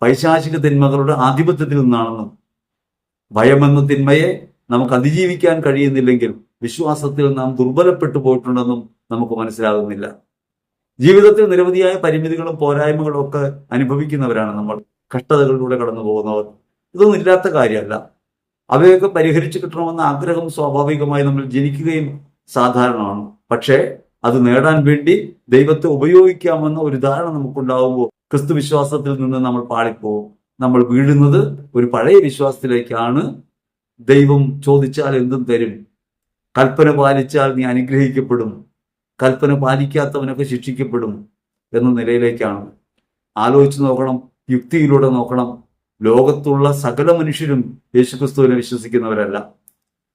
പൈശാചിക തിന്മകളുടെ ആധിപത്യത്തിൽ നിന്നാണെന്നും ഭയമെന്ന തിന്മയെ നമുക്ക് അതിജീവിക്കാൻ കഴിയുന്നില്ലെങ്കിൽ വിശ്വാസത്തിൽ നാം ദുർബലപ്പെട്ടു പോയിട്ടുണ്ടെന്നും നമുക്ക് മനസ്സിലാകുന്നില്ല. ജീവിതത്തിൽ നിരവധിയായ പരിമിതികളും പോരായ്മകളും ഒക്കെ അനുഭവിക്കുന്നവരാണ് നമ്മൾ, കഷ്ടതകളിലൂടെ കടന്നു പോകുന്നവർ. ഇതൊന്നും ഇല്ലാത്ത കാര്യമല്ല. അവയൊക്കെ പരിഹരിച്ചു കിട്ടണമെന്ന ആഗ്രഹം സ്വാഭാവികമായി നമ്മൾ ജനിക്കുകയും സാധാരണമാണ്. പക്ഷേ അത് നേടാൻ വേണ്ടി ദൈവത്തെ ഉപയോഗിക്കാമെന്ന ഒരു ധാരണ നമുക്കുണ്ടാവുമ്പോൾ ക്രിസ്തു വിശ്വാസത്തിൽ നിന്ന് നമ്മൾ പാളിപ്പോവും. നമ്മൾ വീഴുന്നത് ഒരു പഴയ വിശ്വാസത്തിലേക്കാണ്. ദൈവം ചോദിച്ചാൽ എന്തും തരും, കൽപ്പന പാലിച്ചാൽ നീ അനുഗ്രഹിക്കപ്പെടും, കൽപ്പന പാലിക്കാത്തവനൊക്കെ ശിക്ഷിക്കപ്പെടും എന്ന നിലയിലേക്കാണ്. ആലോചിച്ച് നോക്കണം, യുക്തിയിലൂടെ നോക്കണം. ലോകത്തുള്ള സകല മനുഷ്യരും യേശുക്രിസ്തുവിനെ വിശ്വസിക്കുന്നവരല്ല.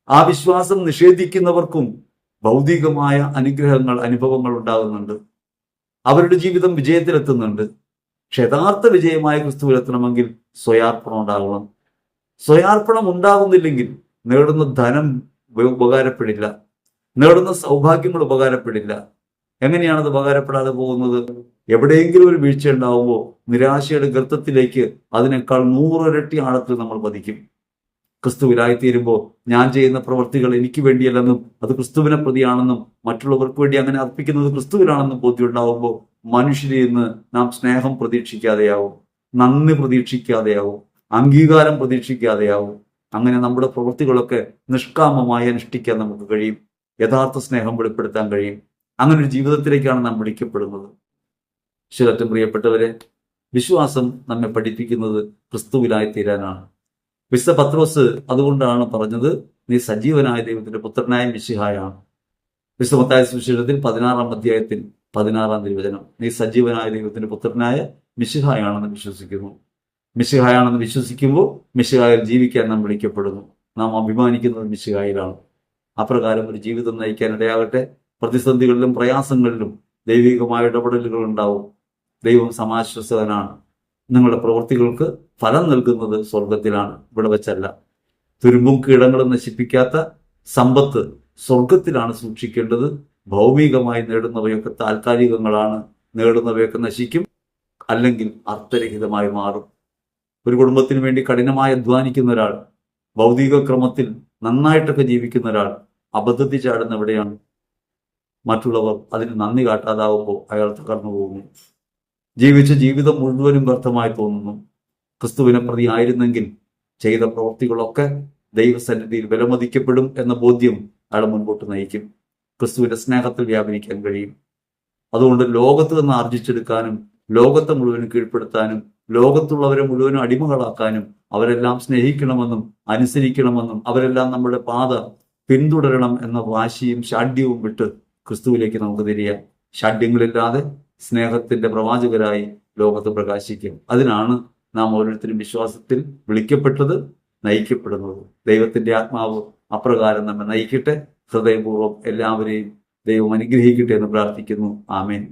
ആ വിശ്വാസം നിഷേധിക്കുന്നവർക്കും ഭൗതികമായ അനുഗ്രഹങ്ങൾ, അനുഭവങ്ങൾ ഉണ്ടാകുന്നുണ്ട്. അവരുടെ ജീവിതം വിജയത്തിലെത്തുന്നുണ്ട്. പക്ഷെ യഥാർത്ഥ വിജയമായ ക്രിസ്തുവിലെത്തണമെങ്കിൽ സ്വയാർപ്പണം ഉണ്ടാകണം. സ്വയാർപ്പണം ഉണ്ടാകുന്നില്ലെങ്കിൽ നേടുന്ന ധനം ഉപകാരപ്പെടില്ല, നേടുന്ന സൗഭാഗ്യങ്ങൾ ഉപകാരപ്പെടില്ല. എങ്ങനെയാണത് ഉപകാരപ്പെടാതെ പോകുന്നത്? എവിടെയെങ്കിലും ഒരു വീഴ്ച ഉണ്ടാവുമ്പോൾ നിരാശയുടെ ഗർത്തത്തിലേക്ക് അതിനേക്കാൾ 100 ഇരട്ടി ആഴത്തിൽ നമ്മൾ പതിക്കും. ക്രിസ്തുവിലായിത്തീരുമ്പോൾ ഞാൻ ചെയ്യുന്ന പ്രവൃത്തികൾ എനിക്ക് വേണ്ടിയല്ലെന്നും അത് ക്രിസ്തുവിനെ പ്രതിയാണെന്നും മറ്റുള്ളവർക്ക് വേണ്ടി അങ്ങനെ അർപ്പിക്കുന്നത് ക്രിസ്തുവിനാണെന്നും ബോധ്യം ഉണ്ടാവുമ്പോൾ മനുഷ്യരിൽ നിന്ന് നാം സ്നേഹം പ്രതീക്ഷിക്കാതെയാവും, നന്ദി പ്രതീക്ഷിക്കാതെയാവും, അംഗീകാരം പ്രതീക്ഷിക്കാതെയാവും. അങ്ങനെ നമ്മുടെ പ്രവൃത്തികളൊക്കെ നിഷ്കാമമായി അനുഷ്ഠിക്കാൻ നമുക്ക് കഴിയും. യഥാർത്ഥ സ്നേഹം വെളിപ്പെടുത്താൻ കഴിയും. അങ്ങനെ ഒരു ജീവിതത്തിലേക്കാണ് നാം വിളിക്കപ്പെടുന്നത്. ശിവറ്റം പ്രിയപ്പെട്ടവരെ, വിശ്വാസം നമ്മെ പഠിപ്പിക്കുന്നത് ക്രിസ്തുവിലായി തീരാനാണ്. വിശുദ്ധ പത്രോസ് അതുകൊണ്ടാണ് പറഞ്ഞത്, നീ സജീവനായ ദൈവത്തിന്റെ പുത്രനായ മിശിഹായാണ്. വിശുദ്ധ മത്തായി സുവിശേഷത്തിൽ 16-ാം അധ്യായത്തിൽ 16-ാം തിരുവചനം, നീ സജീവനായ ദൈവത്തിന്റെ പുത്രനായ മിശിഹായാണെന്ന് വിശ്വസിക്കുന്നു. മിശിഹായാണെന്ന് വിശ്വസിക്കുമ്പോൾ മിശിഹായിൽ ജീവിക്കാൻ നാം വിളിക്കപ്പെടുന്നു. നാം അഭിമാനിക്കുന്നത് മിശിഹായിലാണ്. അപ്രകാരം ഒരു ജീവിതം നയിക്കാൻ ഇടയാകട്ടെ. പ്രതിസന്ധികളിലും പ്രയാസങ്ങളിലും ദൈവികമായ ഇടപെടലുകൾ ഉണ്ടാവും. ദൈവം സമാശ്വസനാണ്. നിങ്ങളുടെ പ്രവൃത്തികൾക്ക് ഫലം നൽകുന്നത് സ്വർഗത്തിലാണ്, ഇവിടെ വെച്ചല്ല. തുരുമ്പും കീടങ്ങളും നശിപ്പിക്കാത്ത സമ്പത്ത് സ്വർഗത്തിലാണ് സൂക്ഷിക്കേണ്ടത്. ഭൗമികമായി നേടുന്നവയൊക്കെ താൽക്കാലികങ്ങളാണ്. നേടുന്നവയൊക്കെ നശിക്കും, അല്ലെങ്കിൽ അർത്ഥരഹിതമായി മാറും. ഒരു കുടുംബത്തിന് വേണ്ടി കഠിനമായി അധ്വാനിക്കുന്ന ഒരാൾ, ഭൗതിക ക്രമത്തിൽ നന്നായിട്ടൊക്കെ ജീവിക്കുന്ന ഒരാൾ അബദ്ധത്തിൽ ചാടുന്ന എവിടെയാണ്? മറ്റുള്ളവർ അതിന് നന്ദി കാട്ടാതാവുമ്പോൾ അയാൾ തകർന്നു പോകുന്നു. ജീവിച്ച ജീവിതം മുഴുവനും വ്യർത്ഥമായി തോന്നുന്നു. ക്രിസ്തുവിനെ പ്രതി ആയിരുന്നെങ്കിൽ ചെയ്ത പ്രവൃത്തികളൊക്കെ ദൈവസന്നിധിയിൽ വിലമതിക്കപ്പെടും എന്ന ബോധ്യം അയാൾ മുൻപോട്ട് നയിക്കും. ക്രിസ്തുവിന്റെ സ്നേഹത്തിൽ വ്യാപരിക്കാൻ കഴിയും. അതുകൊണ്ട് ലോകത്ത് നിന്ന് ആർജിച്ചെടുക്കാനും ലോകത്തെ മുഴുവനും കീഴ്പ്പെടുത്താനും ലോകത്തുള്ളവരെ മുഴുവനും അടിമകളാക്കാനും അവരെല്ലാം സ്നേഹിക്കണമെന്നും അനുസരിക്കണമെന്നും അവരെല്ലാം നമ്മുടെ പാത പിന്തുടരണം എന്ന വാശിയും ഷാഢ്യവും വിട്ട് ക്രിസ്തുവിലേക്ക് നമുക്ക് തിരിയാം. ഷാഢ്യങ്ങളില്ലാതെ സ്നേഹത്തിന്റെ പ്രവാചകരായി ലോകത്ത് പ്രകാശിക്കും. അതിനാണ് നാം ഓരോരുത്തരും വിശ്വാസത്തിൽ വിളിക്കപ്പെട്ടത്, നയിക്കപ്പെടുന്നത്. ദൈവത്തിന്റെ ആത്മാവ് അപ്രകാരം നമ്മെ നയിക്കട്ടെ. ഹൃദയപൂർവ്വം എല്ലാവരെയും ദൈവം അനുഗ്രഹിക്കട്ടെ എന്ന് പ്രാർത്ഥിക്കുന്നു. ആമേൻ.